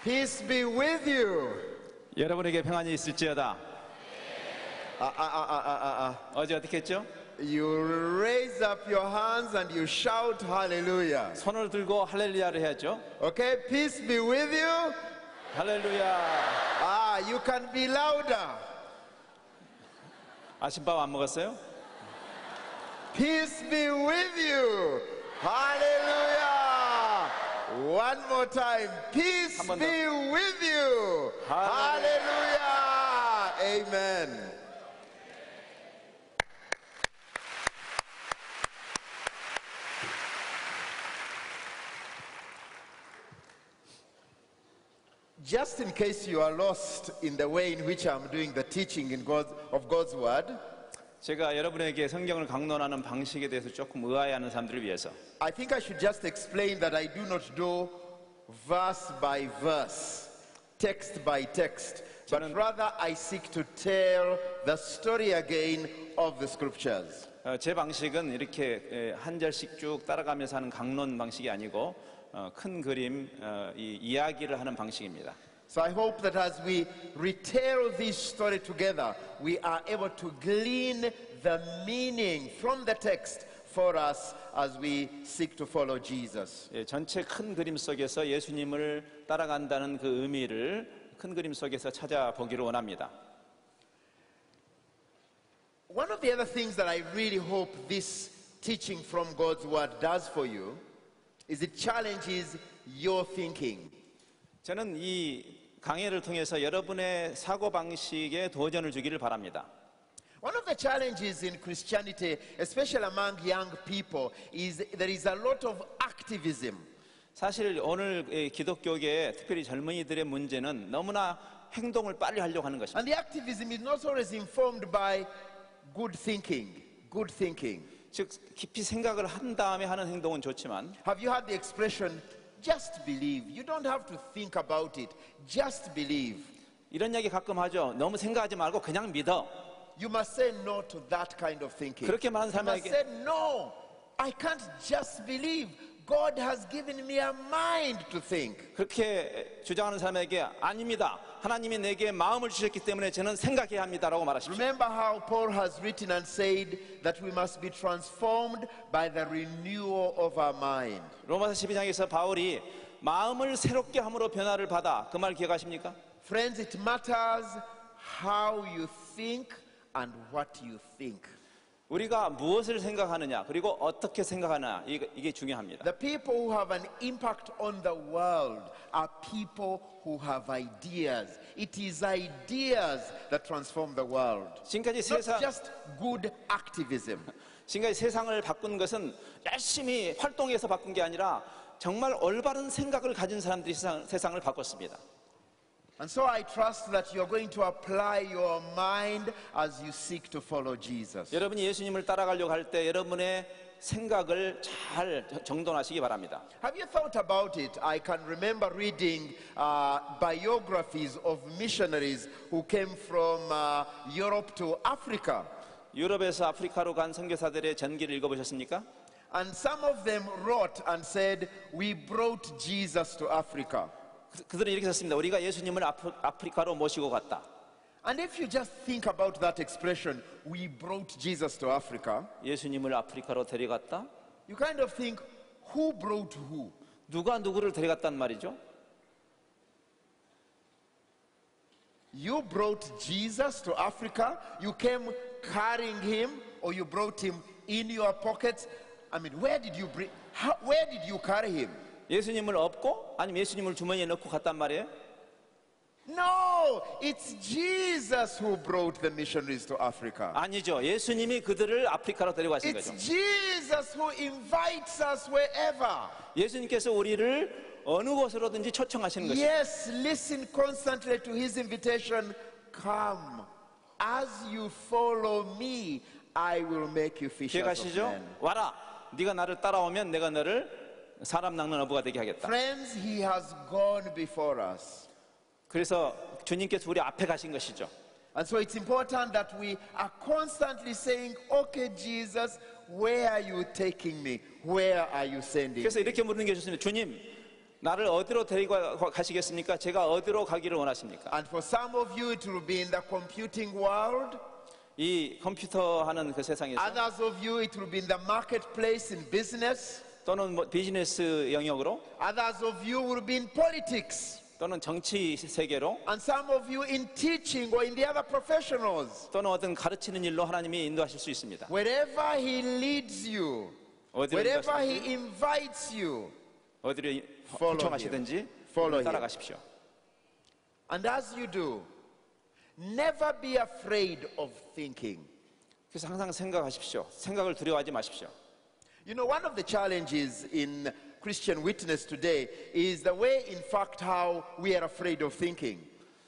Peace be with you. 여러분에게 평안이 있을지어다. 어제 어떻게 했죠? You raise up your hands and you shout hallelujah. 손을 들고 할렐루야를 해야죠. Okay, peace be with you. 할렐루야. You can be louder. 아침밥 안 먹었어요? Peace be with you. Hallelujah. One more time. Peace 한번 더. be with you. Hallelujah. Amen. Just in case you are lost in the way in which I'm doing the teaching of God's Word, 제가 여러분에게 성경을 강론하는 방식에 대해서 조금 의아해하는 사람들을 위해서 I think I should just explain that I do not do verse by verse, text by text, but rather I seek to tell the story again of the scriptures. 제 방식은 이렇게 한 절씩 쭉 따라가면서 하는 강론 방식이 아니고 큰 그림 이야기를 하는 방식입니다. So I hope that as we retell this story together, we are able to glean the meaning from the text for us as we seek to follow Jesus. 전체 큰 그림 속에서 예수님을 따라간다는 그 의미를 큰 그림 속에서 찾아보기를 원합니다. One of the other things that I really hope this teaching from God's Word does for you is it challenges your thinking. 저는 이 강해를 통해서 여러분의 사고방식에 도전을 주기를 바랍니다. One of the challenges in Christianity, especially among young people, is there is a lot of activism. 사실 오늘 기독교계 특별히 젊은이들의 문제는 너무나 행동을 빨리 하려고 하는 것입니다. And the activism is not always informed by good thinking. 즉 깊이 생각을 한 다음에 하는 행동은 좋지만 Have you heard the expression, just believe? You don't have to think about it. Just believe. 이런 얘기 가끔 하죠. 너무 생각하지 말고 그냥 믿어. You must say no to that kind of thinking. 그렇게 말하는 You must 사람에게 say no. I can't just believe. God has given me a mind to think. 그렇게 주장하는 사람에게 아닙니다. 하나님이 내게 마음을 주셨기 때문에 저는 생각해야 합니다라고 말하십시오. Remember how Paul has written and said that we must be transformed by the renewal of our mind. 로마서 12장에서 바울이 마음을 새롭게 함으로 변화를 받아 그 말 기억하십니까? Friends, it matters how you think and what you think. 우리가 무엇을 생각하느냐 그리고 어떻게 생각하느냐 이게 중요합니다. The people who have an impact on the world are people who have ideas. It is ideas that transform the world. 지금까지 Not just good activism. 지금까지 세상을 바꾼 것은 열심히 활동해서 바꾼 게 아니라 정말 올바른 생각을 가진 사람들이 세상을 바꿨습니다. And so I trust that you're going to apply your mind as you seek to follow Jesus. 여러분이 예수님을 따라가려고 할 때 여러분의 생각을 잘 정돈하시기 바랍니다. Have you thought about it? I can remember reading biographies of missionaries who came from Europe to Africa. 유럽에서 아프리카로 간 선교사들의 전기를 읽어보셨습니까? And some of them wrote and said, we brought Jesus to Africa. 그들은 이렇게 썼습니다. 우리가 예수님을 아프리카로 모시고 갔다. And if you just think about that expression, we brought Jesus to Africa, 예수님을 아프리카로 데려갔다? you kind of think, who brought who? 누가 누구를 데려갔단 말이죠? You brought Jesus to Africa, you came carrying him, or you brought him in your pockets. I mean, where did you carry him? 예수님을 업고 아니면 예수님을 주머니에 넣고 갔단 말이에요? No, it's Jesus who brought the missionaries to Africa. 아니죠. 예수님이 그들을 아프리카로 데려가신 It's 거죠. Jesus who invites us wherever. 예수님께서 우리를 어느 곳으로든지 초청하시는 것이죠. Yes, listen constantly to his invitation. Come, as you follow me, I will make you fishers of 기억하시죠? men. 와라. 네가 나를 따라오면 내가 너를 사람 낚는 어부가 되게 하겠다. Friends, he has gone before us. 그래서 주님께서 우리 앞에 가신 것이죠. And so it's important that we are constantly saying, okay, Jesus, where are you taking me? Where are you sending me? 그래서 이렇게 물는 게 좋습니다. 주님, 나를 어디로 데리고 가시겠습니까? 제가 어디로 가기를 원하십니까? And for some of you, it will be in the computing world. 이 컴퓨터 하는 그 세상에서 Others of you, it will be in the marketplace in business. 또는 뭐 비즈니스 영역으로 Others of you will be in politics. 또는 정치 세계로 And some of you in teaching or in the other professionals. 또는 어떤 가르치는 일로 하나님이 인도하실 수 있습니다. Wherever He leads you, 어디로 wherever 인도하시든지, He invites you, 어디로 Follow 초청하시든지 Follow him. 따라가십시오. and as you do, never be afraid of thinking. 그래서 항상 생각하십시오. 생각을 두려워하지 마십시오. You know, one of the challenges in Christian witness today is the way, in fact, how we are afraid of thinking.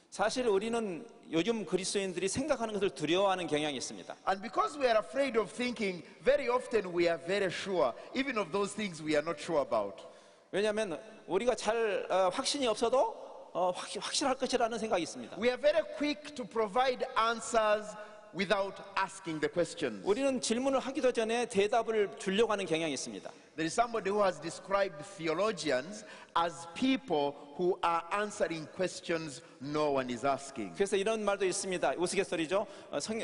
사실 우리는 요즘 그리스도인들이 생각하는 것을 두려워하는 경향이 있습니다. And because we are afraid of thinking, very often we are very sure, even of those things we are not sure about. 왜냐하면 우리가 잘 확신이 없어도 확실할 것이라는 생각이 있습니다. We are very quick to provide answers without asking the questions. 우리는 질문을 하기도 전에 대답을 주려고 하는 경향이 있습니다. There is somebody who has described theologians as people who are answering questions no one is asking. 그래서 이런 말도 있습니다. 우스갯소리죠.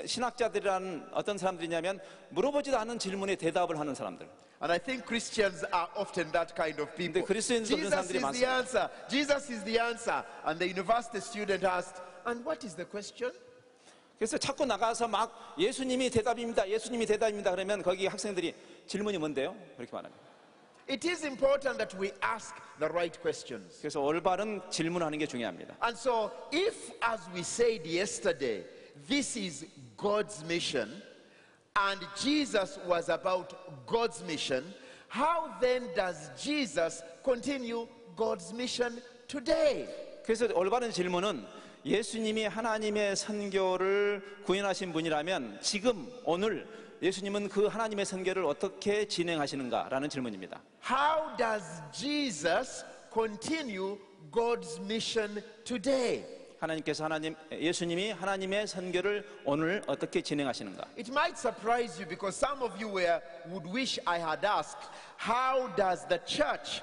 신학자들이라는 어떤 사람들이냐면 물어보지도 않은 질문에 대답을 하는 사람들. And I think Christians are often that kind of people. 근데 그리스도인도 그런 Jesus 사람들이 is the 많습니다. answer. Jesus is the answer. And the university student asked, and what is the question? 그래서 자꾸 나가서 막 예수님이 대답입니다. 예수님이 대답입니다. 그러면 거기 학생들이 질문이 뭔데요? 그렇게 말합니다. It is important that we ask the right questions. 그래서 올바른 질문하는 게 중요합니다. And so, if, as we said yesterday, this is God's mission, and Jesus was about God's mission, how then does Jesus continue God's mission today? 그래서 올바른 질문은 예수님이 하나님의 선교를 구현하신 분이라면 지금 오늘 예수님은 그 하나님의 선교를 어떻게 진행하시는가라는 질문입니다. How does Jesus continue God's mission today? 예수님이 하나님의 선교를 오늘 어떻게 진행하시는가? It might surprise you because some of you would wish I had asked, how does the church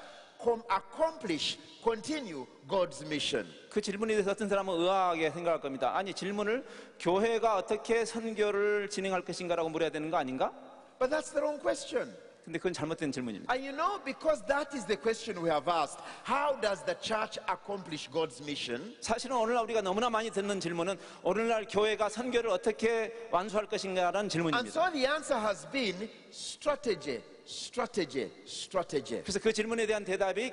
continue God's mission? 그 질문에 대해서 어떤 사람은 의아하게 생각할 겁니다. 아니 질문을 교회가 어떻게 선교를 진행할 것인가라고 물어야 되는 거 아닌가? But that's the wrong question. 근데 그건 잘못된 질문입니다. And you know, because that is the question we have asked, how does the church accomplish God's mission? 사실은 오늘날 우리가 너무나 많이 듣는 질문은 오늘날 교회가 선교를 어떻게 완수할 것인가라는 And 질문입니다. so the answer has been strategy, strategy, strategy. 그래서 그 질문에 대한 대답이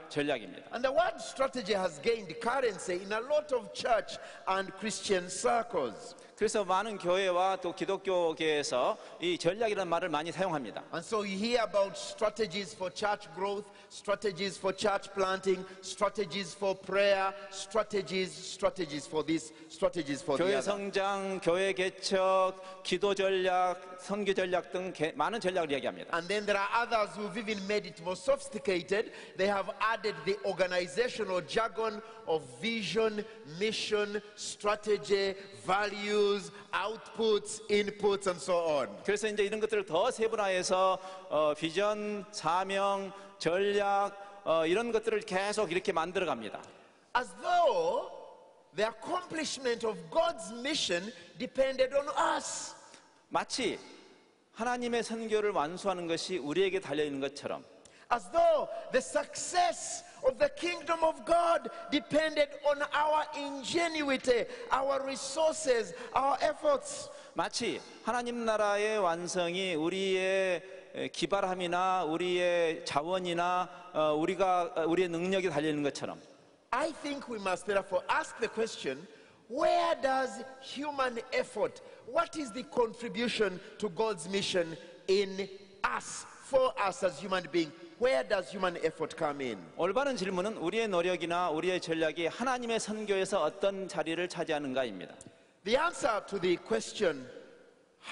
전략입니다. And the word strategy has gained currency in a lot of church and Christian circles. 그래서 많은 교회와 또 기독교계에서 이 전략이라는 말을 많이 사용합니다. And so you hear about strategies for church growth, strategies for church planting, strategies for prayer, strategies for this, strategies for the 교회 other. 성장, 교회 개척, 기도 전략, 선교 전략 등 많은 전략을 이야기합니다. And then there are others who've even made it more sophisticated. They have added the organizational jargon of vision, mission, strategy, values, outputs, inputs, and so on. 그래서 이제 이런 것들을 더 세분화해서 비전, 사명, 전략 이런 것들을 계속 이렇게 만들어 갑니다. As though the accomplishment of God's mission depended on us. 마치 하나님의 선교를 완수하는 것이 우리에게 달려 있는 것처럼 As though the success of the kingdom of God depended on our ingenuity, our resources, our efforts. 마치 하나님 나라의 완성이 우리의 기발함이나 우리의 자원이나 우리의 능력이 달려 있는 것처럼 I think we must therefore ask the question, where does human effort, what is the contribution to God's mission in us, for us as human beings? Where does human effort come in? 올바른 질문은 우리의 노력이나 우리의 전략이 하나님의 선교에서 어떤 자리를 차지하는가입니다. The answer to the question,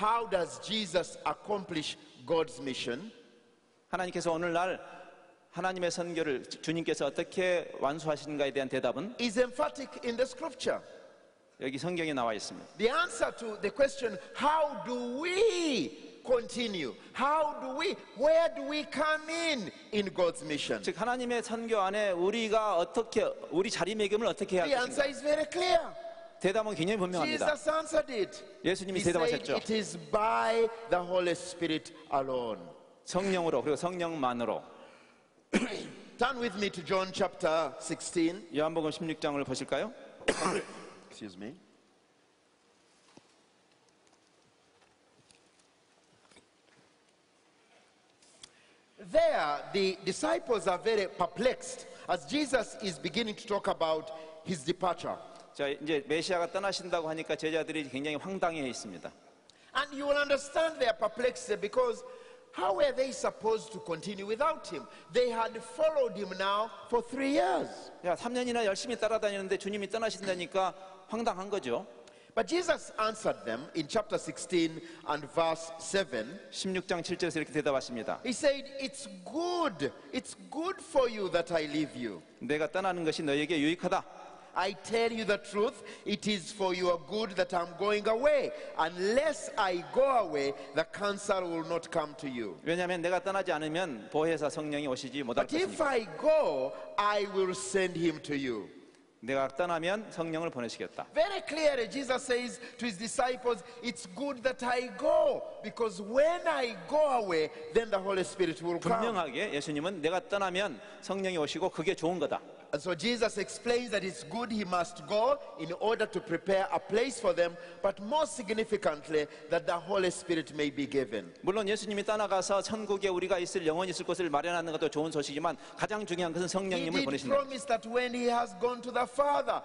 how does Jesus accomplish God's mission? 하나님께서 오늘날 하나님의 선교를 주님께서 어떻게 완수하시는가에 대한 대답은 is emphatic in the scripture. 여기 성경에 나와 있습니다. The answer to the question, how do we continue? Where do we come in God's mission? 즉 하나님의 선교 안에 우리가 어떻게 우리 자리매김을 어떻게 해야 The 할 answer 것인가? is very clear. 대답은 굉장히 분명합니다. Jesus answered it. 예수님이 He said 대답하셨죠. it is by the Holy Spirit alone. 성령으로 그리고 성령만으로. Turn with me to John chapter 16. 요한복음 16장을 보실까요? Excuse me. There, the disciples are very perplexed as Jesus is beginning to talk about his departure. 자, 이제 메시아가 떠나신다고 하니까 제자들이 굉장히 황당해 있습니다. And you will understand their perplexity because how were they supposed to continue without him? They had followed him now for 3 years. 야, 3년이나 열심히 따라다니는데 주님이 떠나신다니까 황당한 거죠. But Jesus answered them in chapter 16 and verse 7. 16장 7절에서 이렇게 대답하십니다. He said, it's good for you that I leave you. 내가 떠나는 것이 너에게 유익하다. I tell you the truth, it is for your good that I'm going away. Unless I go away, the Counselor will not come to you. 왜냐하면 내가 떠나지 않으면 보혜사 성령이 오시지 못할 But if 것이니까. I go, I will send him to you. 내가 떠나면 성령을 보내시겠다. Very clearly, Jesus says to his disciples, it's good that I go, because when I go away, then the Holy Spirit will come. 분명하게 예수님은 내가 떠나면 성령이 오시고 그게 좋은 거다. And so Jesus explains that it's good he must go in order to prepare a place for them, but more significantly, that the Holy Spirit may be given. 물론 예수님이 떠나가서 천국에 우리가 영원히 있을 곳을 마련하는 것도 좋은 소식이지만 가장 중요한 것은 He 성령님을 did 보내시는 것. promise that when he has gone to the Father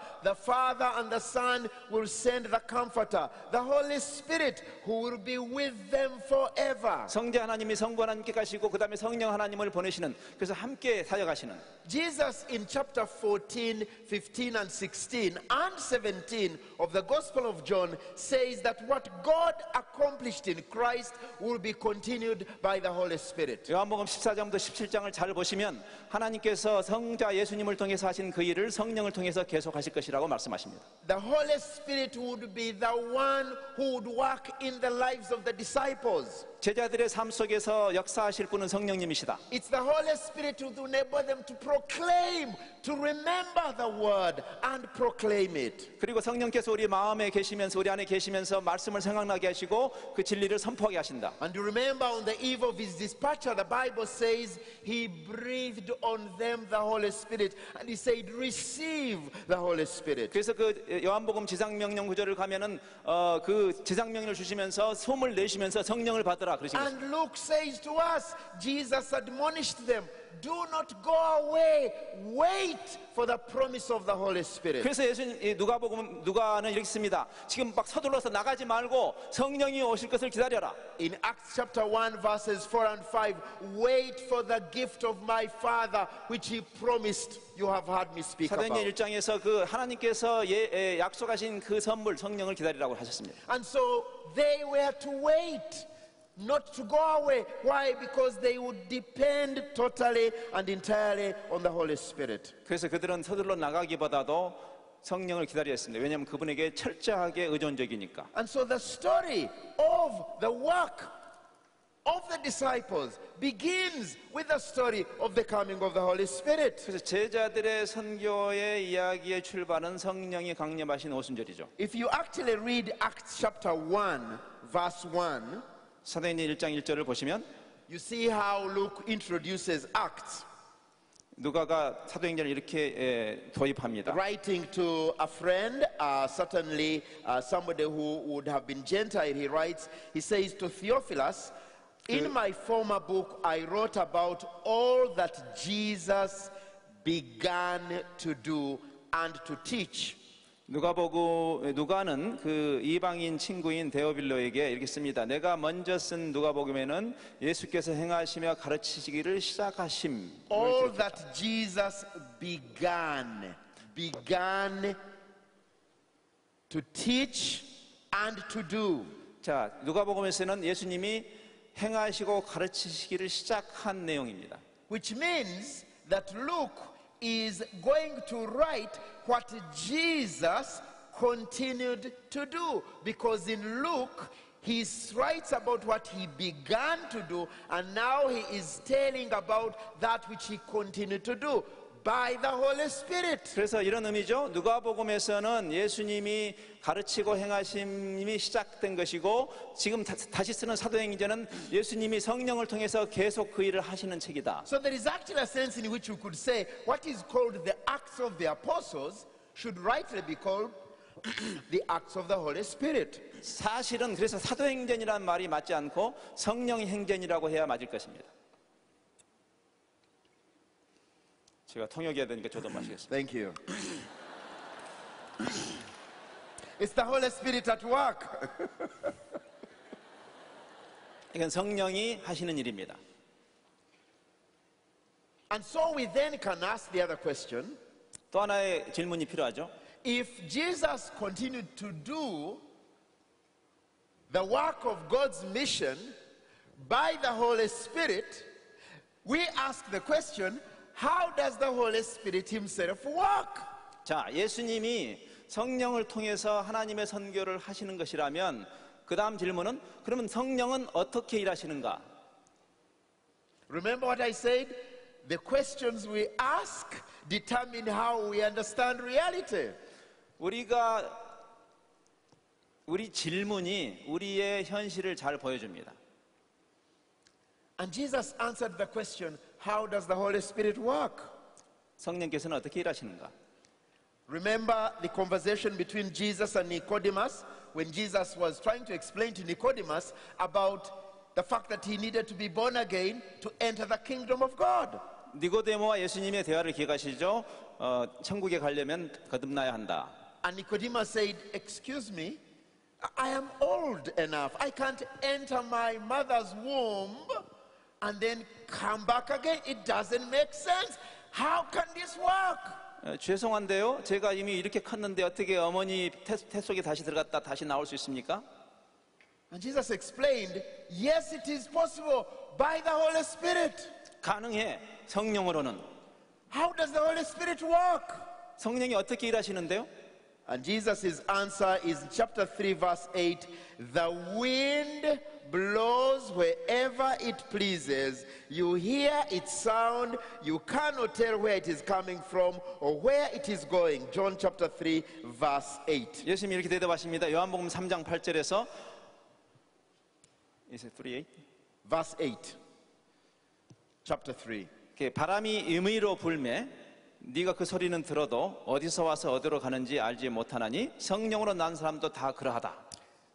and the Son will send the Comforter, the Holy Spirit, who will be with them forever. 성자 하나님이 성부 하나님께 가시고 그 다음에 성령 하나님을 보내시는, 그래서 함께 사역하시는. Jesus in chapter 14, 15 and 16 and 17 of the Gospel of John says that what God accomplished in Christ will be continued by the Holy Spirit. 요한복음 14장부터 17장을 잘 보시면 하나님께서 성자 예수님을 통해서 하신 그 일을 성령을 통해서 계속하실 것이라고 말씀하십니다. The Holy Spirit would be the one who would work in the lives of the disciples. 제자들의 삶 속에서 역사하실 분은 성령님이시다. It's the Holy Spirit who would enable them to proclaim, to remember the word and proclaim it. 그리고 성령께서 우리 마음에 계시면서 우리 안에 계시면서 말씀을 생각나게 하시고 그 진리를 선포하게 하신다. And you remember on the eve of his departure, the Bible says he breathed on them the Holy Spirit and he said, receive the Holy Spirit. 그래서 그 요한복음 지상명령 구절을 가면은 그 지상명령을 주시면서 소문을 내시면서 성령을 받으라 그러신 거죠. And Luke says to us, Jesus admonished them, do not go away, wait for the promise of the Holy Spirit. 그래서 예수님 누가는 이렇게 씁니다. 지금 막 서둘러서 나가지 말고 성령이 오실 것을 기다려라. In Acts chapter 1 verses 4 and 5, wait for the gift of my Father which he promised. You have heard me speak about. 사도행전 1장에서 그 하나님께서 약속하신 그 선물 성령을 기다리라고 하셨습니다. And so they were to wait, not to go away. Why? Because they would depend totally and entirely on the Holy Spirit. 그래서 그들은 서둘러 나가기보다도 성령을 기다려야 했습니다. 왜냐하면 그분에게 철저하게 의존적이니까. And so the story of the work of the disciples begins with the story of the coming of the Holy Spirit. 그래서 제자들의 선교의 이야기의 출발은 성령이 강림하신 오순절이죠. If you actually read Acts chapter 1 verse 1, 사도행전 1장 1절을 보시면 you see how Luke introduces Acts. 누가가 사도행전을 이렇게 도입합니다. Writing to a friend, certainly somebody who would have been Gentile, he writes, he says to Theophilus, in my former book I wrote about all that Jesus began to do and to teach. 누가는 그 이방인 친구인 데오빌로에게 이렇게 씁니다. 내가 먼저 쓴 누가복음에는 예수께서 행하시며 가르치시기를 시작하심. All that Jesus began to teach and to do. 자, 누가복음에서는 예수님이 행하시고 가르치시기를 시작한 내용입니다. Which means that Luke is going to write what Jesus continued to do, because in Luke he writes about what he began to do, and now he is telling about that which he continued to do by the Holy Spirit. 그래서 이런 의미죠. 누가복음에서는 예수님이 가르치고 행하심이 시작된 것이고 지금 다시 쓰는 사도행전은 예수님이 성령을 통해서 계속 그 일을 하시는 책이다. So there is actually a sense in which you could say what is called the Acts of the Apostles should rightly be called the Acts of the Holy Spirit. 사실은 그래서 사도행전이라는 말이 맞지 않고 성령의 행전이라고 해야 맞을 것입니다. 제가 통역해야 되니까 저도 마시겠습니다. Thank you. It's the Holy Spirit at work. 이건 성령이 하시는 일입니다. And so we then can ask the other question. 또 하나의 질문이 필요하죠. If Jesus continued to do the work of God's mission by the Holy Spirit, we ask the question, how does the Holy Spirit himself work? 자, 예수님이 성령을 통해서 하나님의 선교를 하시는 것이라면 그 다음 질문은 그러면 성령은 어떻게 일하시는가? Remember what I said? The questions we ask determine how we understand reality. 우리 질문이 우리의 현실을 잘 보여줍니다. And Jesus answered the question, how does the Holy Spirit work? 성령께서는 어떻게 일하시는가? Remember the conversation between Jesus and Nicodemus when Jesus was trying to explain to Nicodemus about the fact that he needed to be born again to enter the kingdom of God. 니고데모와 예수님의 대화를 기억하시죠? 천국에 가려면 거듭나야 한다. And Nicodemus said, excuse me, I am old enough. I can't enter my mother's womb and then come back again. It doesn't make sense. How can this work? 죄송한데요. 제가 이미 이렇게 컸는데 어떻게 어머니 태 속에 다시 들어갔다 다시 나올 수 있습니까? And Jesus explained, yes, it is possible by the Holy Spirit. 가능해. 성령으로는. How does the Holy Spirit work? 성령이 어떻게 일하시는데요? And Jesus' answer is chapter 3 verse 8. The wind blows wherever it pleases. You hear its sound. You cannot tell where it is coming from or where it is going. John chapter 3 verse 8. 예수님이 이렇게 대답하십니다. 요한복음 3장 8절에서 Is it 3:8? Verse 8. Chapter 3. 바람이 임의로 불매 네가 그 소리는 들어도 어디서 와서 어디로 가는지 알지 못하나니 성령으로 난 사람도 다 그러하다.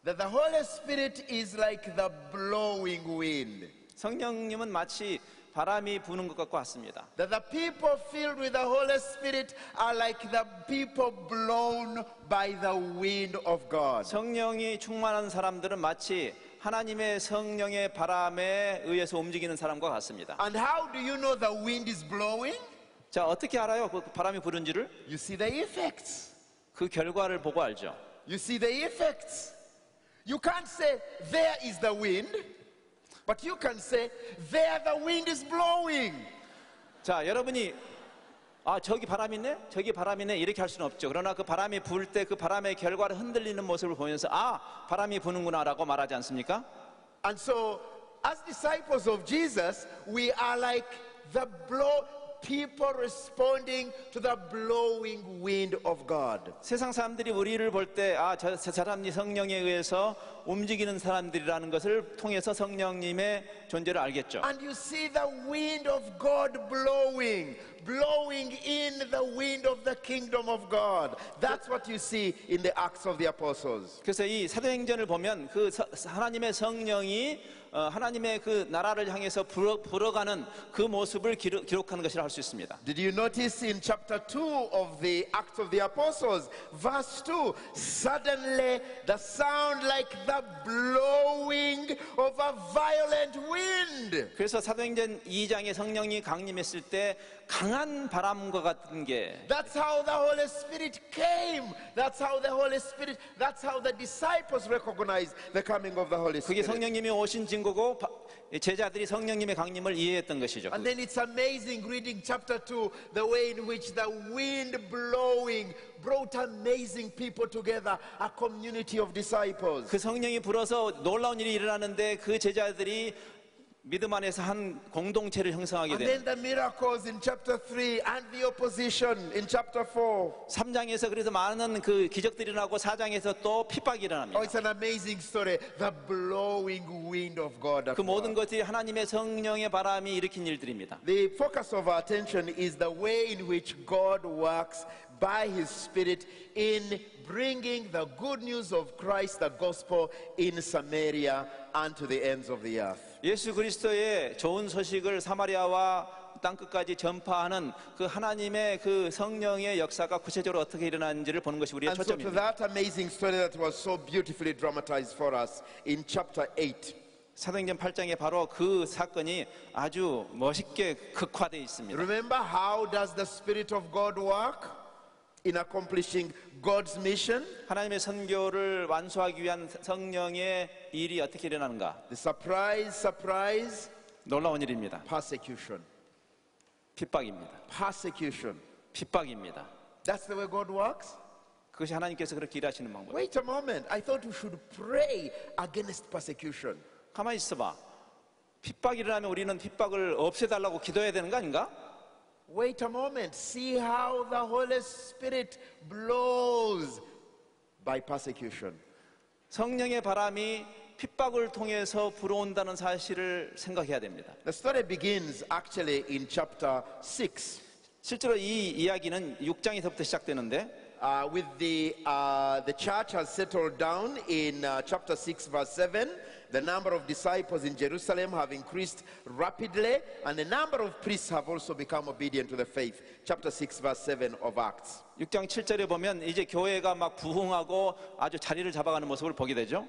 That the Holy Spirit is like the blowing wind. 성령님은 마치 바람이 부는 것 같고 같습니다. That the people filled with the Holy Spirit are like the people blown by the wind of God. 성령이 충만한 사람들은 마치 하나님의 성령의 바람에 의해서 움직이는 사람과 같습니다. And how do you know the wind is blowing? 자, 어떻게 알아요? 그 바람이 부는지를? You see the effects. 그 결과를 보고 알죠. You see the effects. You can't say there is the wind, but you can say there the wind is blowing. 자, 여러분이 저기 바람이 있네? 저기 바람이 있네? 이렇게 할 수는 없죠. 그러나 그 바람이 불 때 그 바람의 결과를 흔들리는 모습을 보면서 바람이 부는구나 라고 말하지 않습니까? And so as disciples of Jesus, we are like the people responding to the blowing wind of God. 세상 사람들이 우리를 볼 때 저 사람이 성령에 의해서 움직이는 사람들이라는 것을 통해서 성령님의 존재를 알겠죠. And you see the wind of God blowing in the wind of the kingdom of God. That's what you see in the Acts of the Apostles. 그래서 이 사도행전을 보면 그 하나님의 성령이 하나님의 그 나라를 향해서 불어가는 그 모습을 기록하는 것이라 할 수 있습니다. Did you notice in chapter 2 of the Acts of the Apostles, verse 2, suddenly the sound like the blowing of a violent wind. 그래서 사도행전 2장에 성령이 강림했을 때 강한 바람과 같은 게 That's how the Holy Spirit came. That's how the disciples recognized the coming of the Holy 그게 Spirit. 성령님이 오신 증거고 제자들이 성령님의 강림을 이해했던 것이죠. And then it's amazing reading chapter 2, the way in which the wind blowing brought amazing people together, a community of disciples. 그 성령이 불어서 놀라운 일이 일어나는데 그 제자들이 믿음 안에서 한 공동체를 형성하게 And 됩니다. then the miracles in chapter 3 and the opposition in chapter 4. 3장에서 그래서 많은 그 기적들이 일어나고 4장에서 또 핍박이 일어납니다. Oh, it's an amazing story. The blowing wind of God. 그 모든 것들이 하나님의 성령의 바람이 일으킨 일들입니다. The focus of our attention is the way in which God works by His Spirit in bringing the good news of Christ, the gospel, in Samaria and to the ends of the earth. 예수 그리스도의 좋은 소식을 사마리아와 땅끝까지 전파하는 그 하나님의 그 성령의 역사가 구체적으로 어떻게 일어나는지를 보는 것이 우리의 And so to 초점입니다. that amazing story that was so beautifully dramatized for us in chapter 8. 사도행전 8장에 바로 그 사건이 아주 멋있게 극화되어 있습니다. Remember, how does the Spirit of God work in accomplishing God's mission? 하나님의 선교를 완수하기 위한 성령의 일이 어떻게 일어나는가? The surprise, 놀라운 일입니다. persecution. 핍박입니다. Persecution. 핍박입니다. That's the way God works? 그것이 하나님께서 그렇게 일하시는 방법. Wait a moment. I thought we should pray against persecution. 가만히 있어봐. 핍박이 일어나면 우리는 핍박을 없애달라고 기도해야 되는 거 아닌가? Wait a moment. See how the Holy Spirit blows by persecution. 성령의 바람이 핍박을 통해서 불어온다는 사실을 생각해야 됩니다. The story begins actually in chapter 6 실제로 이 이야기는 6장에서부터 시작되는데 with the church has settled down in chapter 6 verse 7. The number of disciples in Jerusalem have increased rapidly, and the number of priests have also become obedient to the faith. Chapter 6 verse 7 of Acts. 6장 7절에 보면 이제 교회가 막 부흥하고 아주 자리를 잡아가는 모습을 보게 되죠.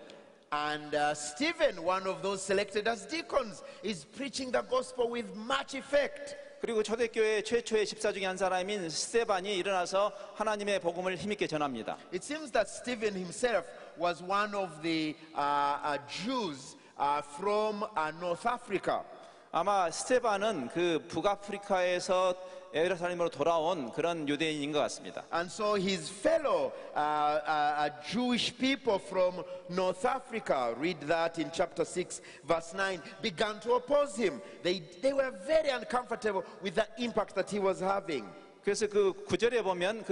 And Stephen, one of those selected as deacons, is preaching the gospel with much effect. 그리고 초대교회 최초의 집사 중에 한 사람인 스데반이 일어나서 하나님의 복음을 힘있게 전합니다. It seems that Stephen himself was one of the Jews from North Africa. 아마 스데반은 그 북아프리카에서 예루살렘으로 돌아온 그런 유대인인 것 같습니다. And so his fellow Jewish people from North Africa, read that in chapter 6 verse 9, began to oppose him. They were very uncomfortable with the impact that he was having. 그래서 그 9절에 보면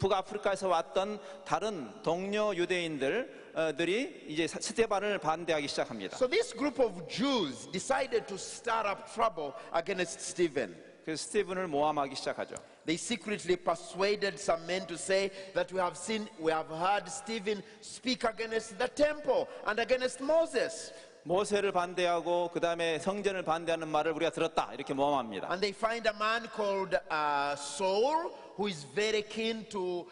북아프리카에서 왔던 다른 동료 유대인들이 이제 스데반을 반대하기 시작합니다. So this group of Jews decided to start up trouble against Stephen. 그래서 스티븐을 모함하기 시작하죠. They secretly persuaded some men to say that we have heard Stephen speak against the temple and against Moses. 모세를 반대하고 그 다음에 성전을 반대하는 말을 우리가 들었다 이렇게 모함합니다. And they find a man called Saul, who is very keen to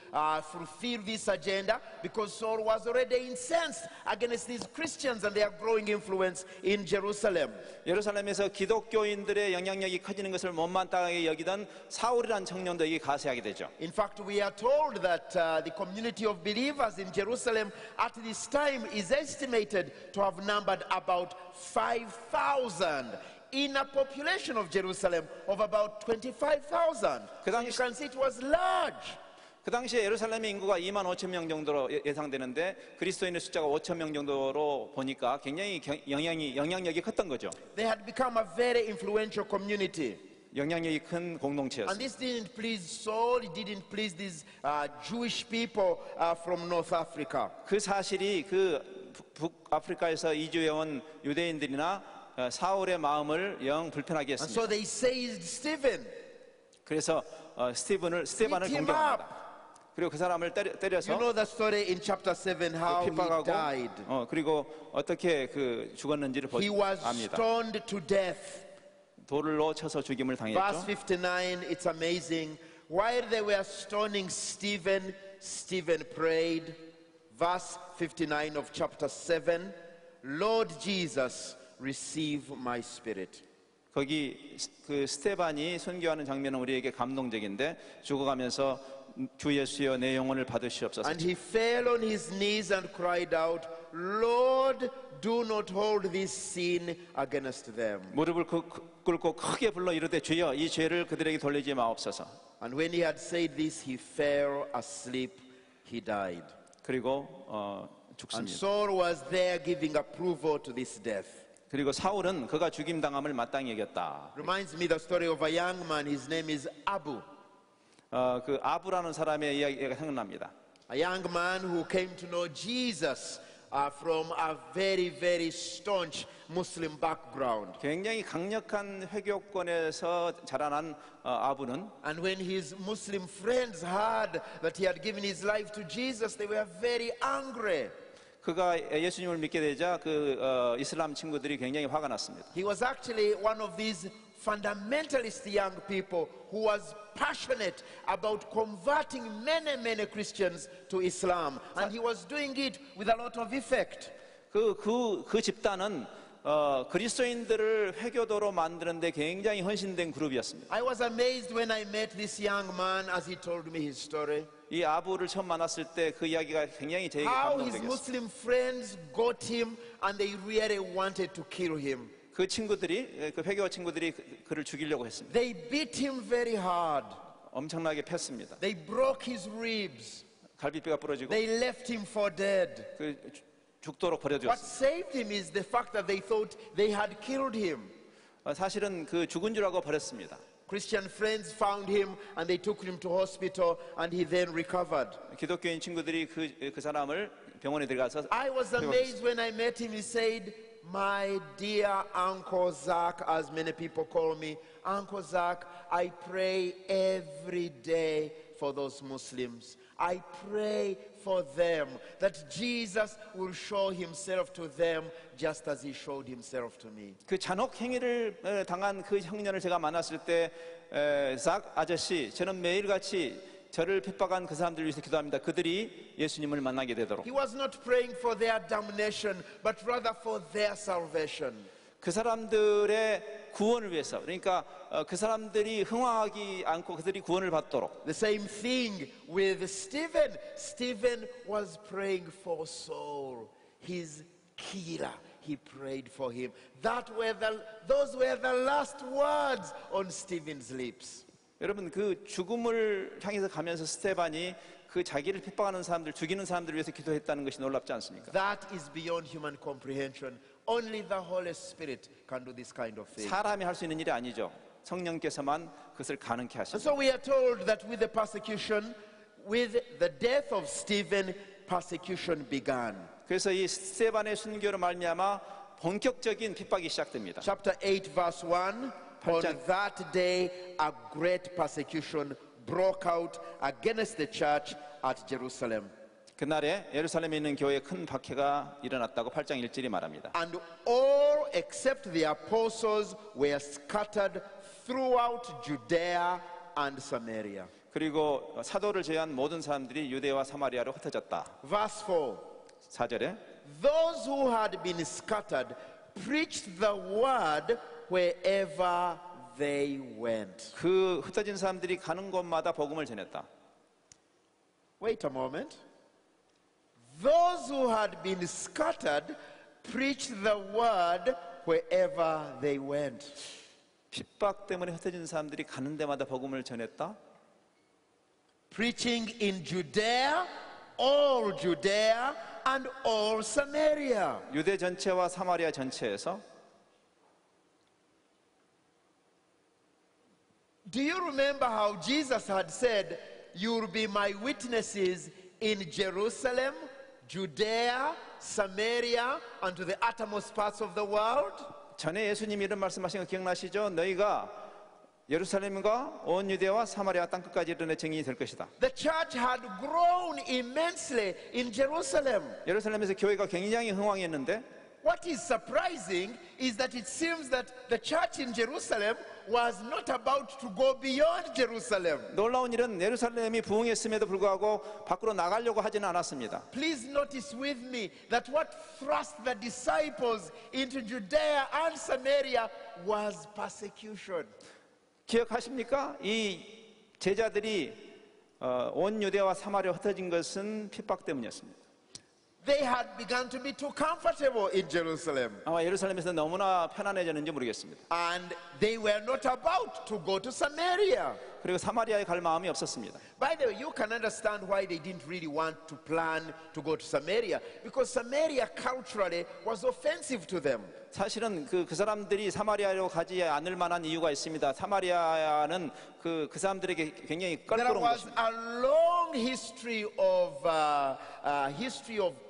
fulfill this agenda, because Saul was already incensed against these Christians and their growing influence in Jerusalem. 예루살렘에서 기독교인들의 영향력이 커지는 것을 못마땅하게 여기던 사울이라는 청년도에게 가세하게 되죠. In fact, we are told that the community of believers in Jerusalem at this time is estimated to have numbered about 5,000. in a population of Jerusalem of about 25,000. So you can see it was large. 그 당시에 예루살렘의 인구가 2만 5천 명 정도로 예상되는데 그리스도인의 숫자가 5천 명 정도로 보니까 굉장히 영향력이 컸던 거죠. They had become a very influential community. 영향력이 큰 공동체였습니다. And this didn't please Saul, it didn't please these Jewish people from North Africa. 그 사실이 그 북아프리카에서 이주해온 유대인들이나 사울의 마음을 영 불편하게 And so 했습니다. they seized Stephen. 그래서 스테반을 공격합니다. 그리고 그 사람을 때려서 You know the story in chapter 7 how he 핍박하고 died. 그리고 어떻게 그 죽었는지를 He was 압니다. stoned to death. 돌로 쳐서 죽임을 Verse 당했죠. 59, it's amazing. While they were stoning Stephen, Stephen prayed. Verse 59 of chapter 7, Lord Jesus, receive my spirit. 거기 그 스테반이 순교하는 장면은 우리에게 감동적인데 죽어가면서 주 예수여 내 영혼을 받으시옵소서. And he fell on his knees and cried out, Lord, do not hold this sin against them. 무릎을 꿇고 크게 불러 이르되 주여 이 죄를 그들에게 돌리지 마옵소서. And when he had said this, he fell asleep, he died. 그리고 And 죽습니다. Saul was there giving approval to this death. 그리고 사울은 그가 죽임 당함을 마땅히 여겼다. Reminds me the story of a young man, his name is Abu. 그 아부라는 사람의 이야기가 생각납니다. A young man who came to know Jesus from a very, very staunch Muslim background. 굉장히 강력한 회교권에서 자라난 아부는 And when his Muslim friends heard that he had given his life to Jesus, they were very angry. 그가 예수님을 믿게 되자 그 이슬람 친구들이 굉장히 화가 났습니다. He was actually one of these fundamentalist young people who was passionate about converting many, many Christians to Islam. And he was doing it with a lot of effect. 그 집단은 그리스도인들을 회교도로 만드는데 굉장히 헌신된 그룹이었습니다. I was amazed when I met this young man as he told me his story. 이 아부를 처음 만났을 때 그 이야기가 굉장히 제게 How his 감동적이었어요. Muslim friends got him and they really wanted to kill him. 그 친구들이 그 회교 친구들이 그를 죽이려고 했습니다. They beat him very hard. 엄청나게 팼습니다. They broke his ribs. 갈비뼈가 부러지고 They left him for dead. 그 죽도록 What 버려졌어요. saved him is the fact that they thought they had killed him. 사실은 그 죽은 줄 알고 버렸습니다. Christian friends found him and they took him to hospital and he then recovered. 기독교인 친구들이 그 사람을 병원에 들어가서 I was amazed when I met him. He said, my dear Uncle Zach, as many people call me, Uncle Zach, I pray every day for those Muslims. I pray for them that Jesus will show himself to them just as he showed himself to me. 그 잔혹 행위를 당한 그 청년을 제가 만났을 때 작 아저씨 저는 매일같이 저를 핍박한 그 사람들을 위해서 기도합니다. 그들이 예수님을 만나게 되도록. He was not praying for their damnation, but rather for their salvation. 그 사람들의 구원을 위해서, 그러니까 그 사람들이 흥황하지 않고 그들이 구원을 받도록. The same thing with Stephen. Stephen was praying for Saul, his killer. He prayed for him. Those were the last words on Stephen's lips. 여러분 그 죽음을 향해서 가면서 스테반이 그 자기를 핍박하는 사람들, 죽이는 사람들을 위해서 기도했다는 것이 놀랍지 않습니까? That is beyond human comprehension. Only the Holy Spirit can do this kind of thing. 사람이 할 수 있는 일이 아니죠. 성령께서만 그것을 가능케 And 하십니다. so we are told that with the persecution, with the death of Stephen, persecution began. 그래서 이 스테반의 순교로 말미암아 본격적인 핍박이 시작됩니다. Chapter 8, verse 1. On that day, a great persecution broke out against the church at Jerusalem. 그날에 예루살렘에 있는 교회에 큰 박해가 일어났다고 8장 1절이 말합니다. And all except the apostles were scattered throughout Judea and Samaria. 그리고 사도를 제외한 모든 사람들이 유대와 사마리아로 흩어졌다. Verse 4. 4절에 Those who had been scattered preached the word wherever they went. 그 흩어진 사람들이 가는 곳마다 복음을 전했다. Wait a moment. Those who had been scattered preached the word wherever they went. 핍박 때문에 흩어진 사람들이 가는 데마다 복음을 전했다. Preaching in Judea, and all Samaria. 유대 전체와 사마리아 전체에서. Do you remember how Jesus had said, "You will be my witnesses in Jerusalem, Judea, Samaria, and to the uttermost parts of the world"? 전에 예수님이 이런 말씀하신 거 기억나시죠? 너희가 예루살렘과 온 유대와 사마리아 땅끝까지 이르는 증인이 될 것이다. The church had grown immensely in Jerusalem. 예루살렘에서 교회가 굉장히 흥왕했는데 What is surprising is that it seems that the church in Jerusalem was not about to go beyond Jerusalem. 놀라운 일은 예루살렘이 부흥했음에도 불구하고 밖으로 나가려고 하지는 않았습니다. Please notice with me that what thrust the disciples into Judea and Samaria was persecution. 기억하십니까? 이 제자들이 온 유대와 사마리아 흩어진 것은 핍박 때문이었습니다. They had begun to be too comfortable in Jerusalem. 아마 예루살렘에서 너무나 편안해졌는지 모르겠습니다. And they were not about to go to Samaria. 그리고 사마리아에 갈 마음이 없었습니다. By the way, you can understand why they didn't really want to plan to go to Samaria. Because Samaria culturally was offensive to them. 사실은 그 사람들이 사마리아로 가지 않을 만한 이유가 있습니다. 사마리아는 그 사람들에게 굉장히 There 껄끄러운 was 것입니다. a long history of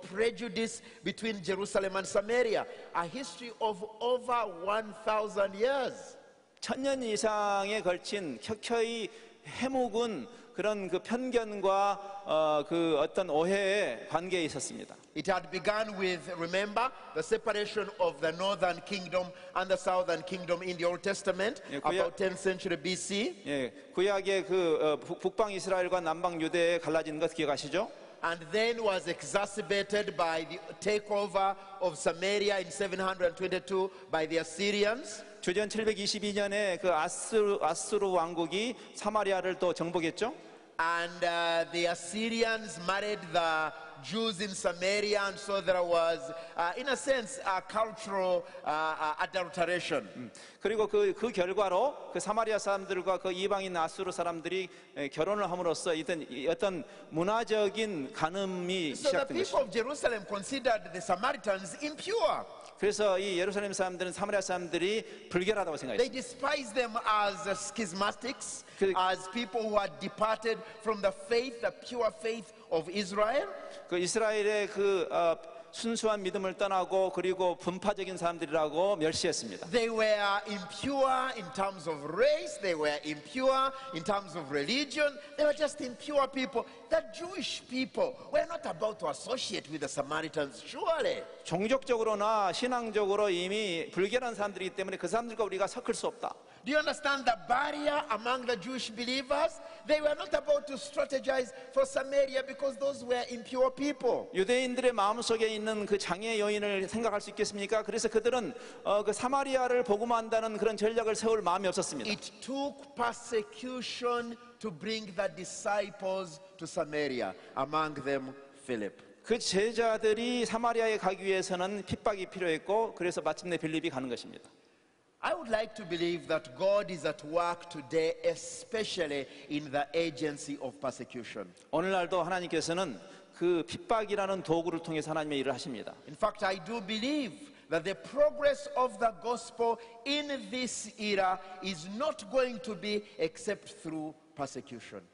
prejudice between Jerusalem and Samaria. A history of over 1,000 years. 1000년 이상에 걸친 켜켜이 해묵은 그런 그 편견과 그 어떤 오해의 관계에 있었습니다. It had begun with, remember, the separation of the northern kingdom and the southern kingdom in the Old Testament, about 10th century BC. 예, 구약의 그 북방 이스라엘과 남방 유대에 갈라진 것 기억하시죠? And then was exacerbated by the takeover of Samaria in 722 by the Assyrians. 주전 722년에 그 아수르 왕국이 사마리아를 또 정복했죠. And the Assyrians married the Jews in Samaria, and so there was, in a sense, a cultural adulteration. 그리고 그 결과로 그 사마리아 사람들과 그 이방인 아수르 사람들이 결혼을 함으로써 어떤 문화적인 간음이 So the 시작된 people 것입니다. of Jerusalem considered the Samaritans impure. 그래서 이 예루살렘 사람들은 사마리아 사람들이 불결하다고 They 생각했습니다. despised them as schismatics, 그- as people who had departed from the faith, the pure faith of Israel. 그 이스라엘의 그 순수한 믿음을 떠나고 그리고 분파적인 사람들이라고 멸시했습니다. They were impure in terms of race, they were impure in terms of religion, they were just impure people. The Jewish people were not about to associate with the Samaritans, surely. 종족적으로나 신앙적으로 이미 불결한 사람들이기 때문에 그 사람들과 우리가 섞을 수 없다. Do you understand the barrier among the Jewish believers? They were not about to strategize for Samaria because those were impure people. 유대인들의 마음속에 있는 그 장애 요인을 생각할 수 있겠습니까? 그래서 그들은 그 사마리아를 복음한다는 그런 전략을 세울 마음이 없었습니다. It took persecution to bring the disciples to Samaria, among them Philip. 그 제자들이 사마리아에 가기 위해서는 핍박이 필요했고 그래서 마침내 빌립이 가는 것입니다. I would like to believe that God is at work today, especially in the agency of persecution. 오늘날도 하나님께서는 그 핍박이라는 도구를 통해서 하나님의 일을 하십니다. In fact, I do believe that the progress of the gospel in this era is not going to be except through persecution.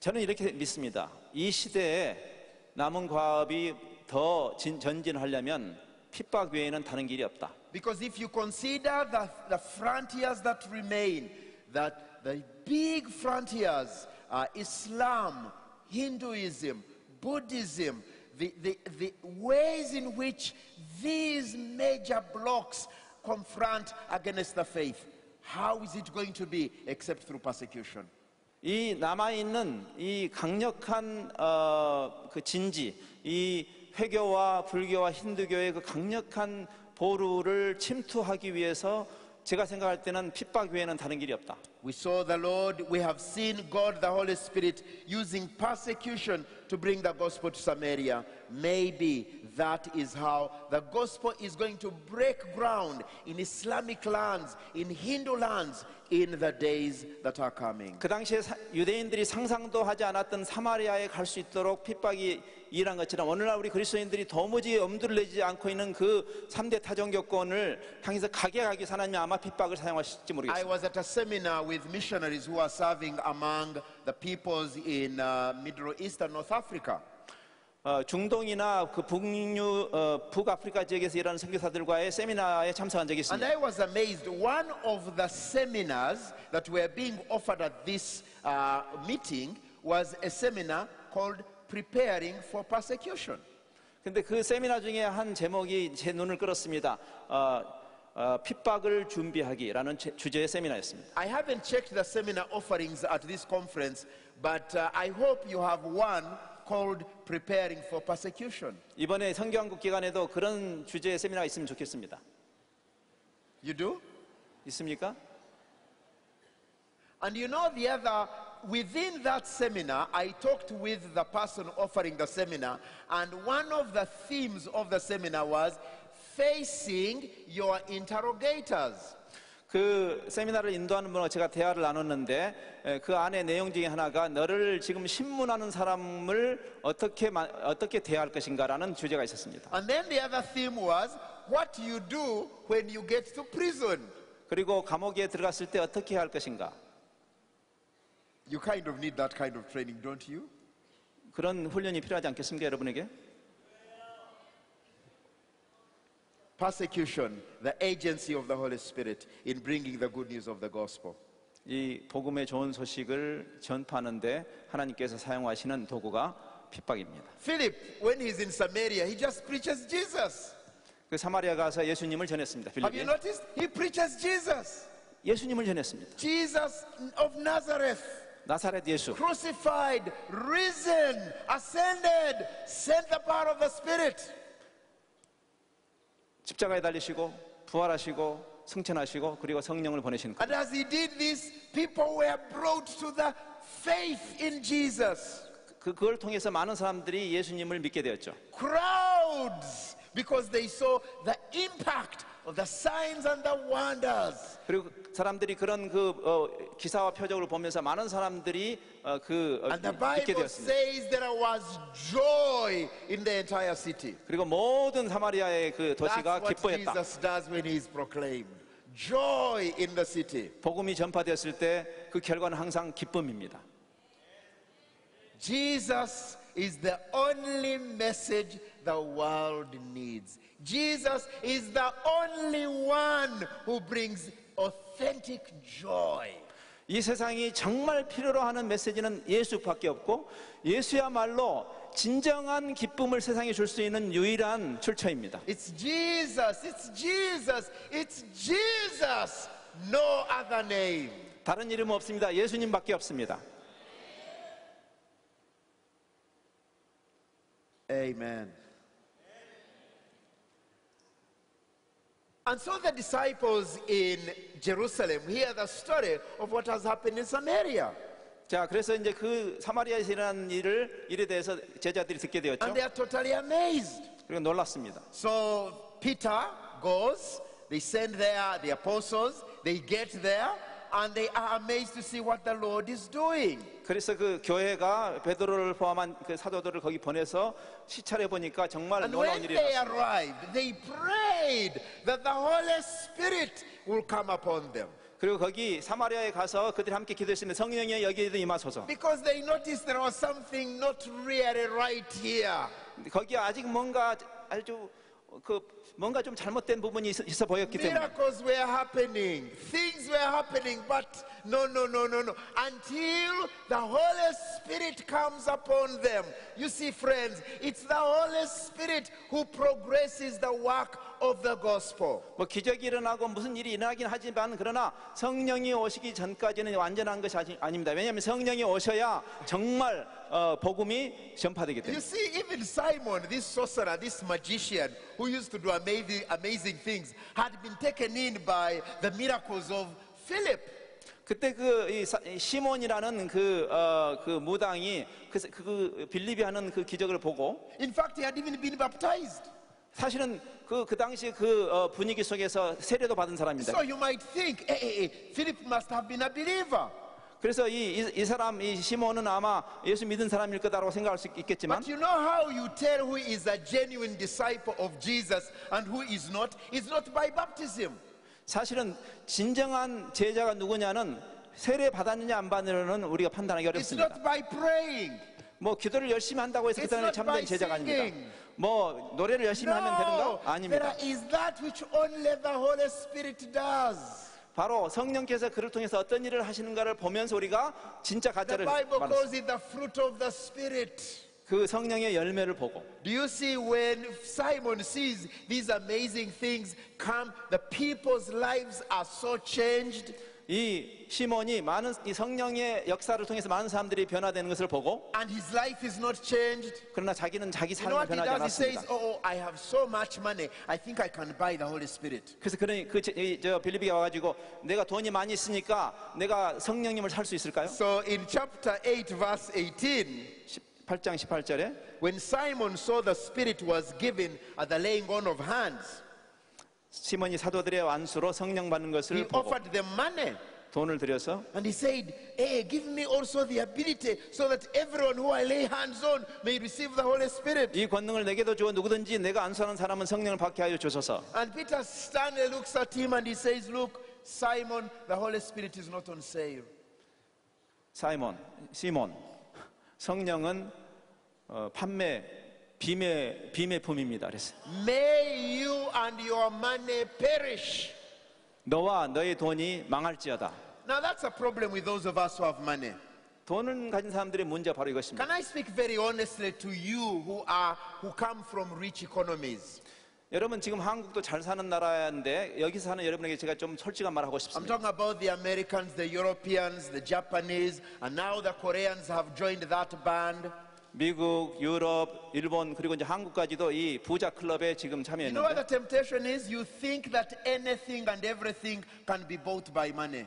저는 이렇게 믿습니다. 이 시대에 남은 과업이 더 전진하려면 핍박 외에는 다른 길이 없다. Because if you consider the frontiers that remain, that the big frontiers are Islam, Hinduism, Buddhism, the ways in which these major blocks confront against the faith, how is it going to be except through persecution? 이 남아있는 이 강력한 그 진지, 이 회교와 불교와 힌두교의 그 강력한 보루를 침투하기 위해서 제가 생각할 때는 핍박 외에는 다른 길이 없다. We saw the Lord, we have seen God, the Holy Spirit, using persecution to bring the gospel to Samaria. Maybe that is how the gospel is going to break ground in Islamic lands, in Hindu lands, in the days that are coming. 그 당시에 유대인들이 상상도 하지 않았던 사마리아에 갈 수 있도록 핍박이 일한 것처럼 오늘날 우리 그리스도인들이 도무지 엄두를 내지 않고 있는 그 3대 타종교권을 향해서 가게 하나님이 아마 핍박을 사용하실지 I 모르겠습니다. was at a seminar with missionaries who are serving among the peoples in Middle East and North Africa. 중동이나 그 북아프리카 지역에서 일하는 선교사들과의 세미나에 참석한 적이 And 있습니다. I was amazed. One of the seminars that were being offered at this meeting was a seminar called Preparing for Persecution. 근데 그 세미나 중에 한 제목이 제 눈을 끌었습니다. 핍박을 준비하기라는 주제의 세미나였습니다. I haven't checked the seminar offerings at this conference, but I hope you have one called Preparing for Persecution. 이번에 성교한국 기간에도 그런 주제의 세미나가 있으면 좋겠습니다. You do? 있습니까? And you know the other, within that seminar, I talked with the person offering the seminar, and one of the themes of the seminar was facing your interrogators. 그 세미나를 인도하는 분과 제가 대화를 나눴는데 그 안에 내용 중에 하나가 너를 지금 신문하는 사람을 어떻게 대할 것인가라는 주제가 있었습니다. And then the other theme was what you do when you get to prison. 그리고 감옥에 들어갔을 때 어떻게 할 것인가. You kind of need that kind of training, don't you? 그런 훈련이 필요하지 않겠습니까, 여러분에게? Persecution, the agency of the Holy Spirit in bringing the good news of the gospel. 이 복음의 좋은 소식을 전파하는데 하나님께서 사용하시는 도구가 핍박입니다. Philip, when he's in Samaria, he just preaches Jesus. 그 사마리아 가서 예수님을 전했습니다. Have you 빌립이 noticed? He preaches Jesus. 예수님을 전했습니다. Jesus of Nazareth. 나사렛 예수. Crucified, risen, ascended, sent the power of the Spirit. 십자가에 달리시고 부활하시고 승천하시고 그리고 성령을 보내신 것. And as he did this, people were brought to the faith in Jesus. 그걸 통해서 많은 사람들이 예수님을 믿게 되었죠. Crowds, because they saw the impact of the signs and the wonders. 그리고 사람들이 그런 기사와 표적을 보면서 많은 사람들이 And the 믿게 Bible 되었습니다. says there was joy in the entire city. 그리고 모든 사마리아의 그 That's 도시가 what 기뻐했다. Jesus does when he is proclaimed. Joy in the city. 복음이 전파되었을 때 그 결과는 항상 기쁨입니다. Jesus is the only message the world needs. Jesus is the only one who brings authentic joy. 이 세상이 정말 필요로 하는 메시지는 예수밖에 없고 예수야말로 진정한 기쁨을 세상에 줄 수 있는 유일한 출처입니다. It's Jesus, it's Jesus, it's Jesus. No other name. 다른 이름 없습니다. 예수님밖에 없습니다. Amen. And so the disciples in Jerusalem hear the story of what has happened in Samaria. 자, 그래서 이제 그 사마리아에서 일어난 일에 대해서 제자들이 듣게 되었죠. And they are totally amazed. 그리고 놀랐습니다. So Peter goes, they send there the apostles, they get there, and they are amazed to see what the Lord is doing. 그래서 그 교회가 베드로를 포함한 그 사도들을 거기 보내서 시찰해 보니까 정말 And 놀라운 when 일이 they 일어났습니다. arrived, they prayed that the Holy Spirit will come upon them. 그리고 거기 사마리아에 가서 그들이 함께 기도했습니다. 성령이 여기에도 임하소서. Because they noticed there was something not really right here. 거기 아직 뭔가 아주 뭔가 좀 잘못된 부분이 있어 보였기 때문에 Miracles were happening, things were happening, but no. Until the Holy Spirit comes upon them. You see, friends, it's the Holy Spirit who progresses the work of the gospel. 뭐 기적이 일어나고 무슨 일이 일어나긴 하지만 그러나 성령이 오시기 전까지는 완전한 것이 아닙니다. 왜냐하면 성령이 오셔야 정말 복음이 전파되기 You 때문에. see, even Simon, this sorcerer, this magician who used to do amazing things, had been taken in by the miracles of Philip. 그때 이 시몬이라는 그 무당이 그 빌립이 하는 그 기적을 보고 In fact, he had even been baptized. 사실은 그 당시 그 분위기 속에서 세례도 받은 사람입니다. So you might think, Philip must have been a believer. 그래서 이 사람 이 시몬은 아마 예수 믿은 사람일 거다라고 생각할 수 있겠지만 But you know how you tell who is a genuine disciple of Jesus and who is not? It's not by baptism. 사실은 진정한 제자가 누구냐는 세례 받았느냐 안 받느냐는 우리가 판단하기 It's 어렵습니다. not by praying. 뭐 기도를 열심히 한다고 해서 It's 그다음에 not 참된 by 제자가 아닙니다. singing. 뭐 노래를 열심히 하면 되는가? No, 아닙니다. there is that which only the Holy Spirit does. 바로 성령께서 그를 통해서 어떤 일을 하시는가를 보면서 우리가 진짜 The 가짜를 Bible calls 받았습니다. it the fruit of the Spirit. 그 성령의 열매를 보고 Do you see when Simon sees these amazing things come, the people's lives are so changed? 이 시몬이 많은 이 성령의 역사를 통해서 많은 사람들이 변화되는 것을 보고 And his life is not changed. 그러나 자기는 자기 You know 삶을 what he 변하지 does? He says, 않았습니다. oh, I have so much money. I think I can buy the Holy Spirit. 그래서 저 빌립비가 와가지고 내가 돈이 많이 있으니까 내가 성령님을 살 수 있을까요? So in chapter 8, verse 18, 8장 18절에 when Simon saw the Spirit was given at the laying on of hands, 시몬이 사도들의 완수로 성령 받는 he 것을 보고 offered them money. 돈을 들여서 And he said, hey, give me also the ability so that everyone who I lay hands on may receive the Holy Spirit. 이 권능을 내게도 주어 누구든지 내가 안수하는 사람은 성령을 받게 하여 주소서. And Peter Stanley looks at him and he says, look, Simon, the Holy Spirit is not on sale. 시몬, 성령은 비매품입니다. 그래서 May you and your money perish. 너와 너의 돈이 망할지어다. Now that's a problem with those of us who have money. 돈을 가진 사람들의 문제가 바로 이것입니다. Can I speak very honestly to you who come from rich economies? 여러분 지금 한국도 잘 사는 나라인데 여기서 사는 여러분에게 제가 좀 솔직한 말 하고 I'm 싶습니다. talking about the Americans, the Europeans, the Japanese, and now the Koreans have joined that band. 미국, 유럽, 일본 그리고 이제 한국까지도 이 부자 클럽에 지금 You know what 참여했는데 the temptation is? You think that anything and everything can be bought by money.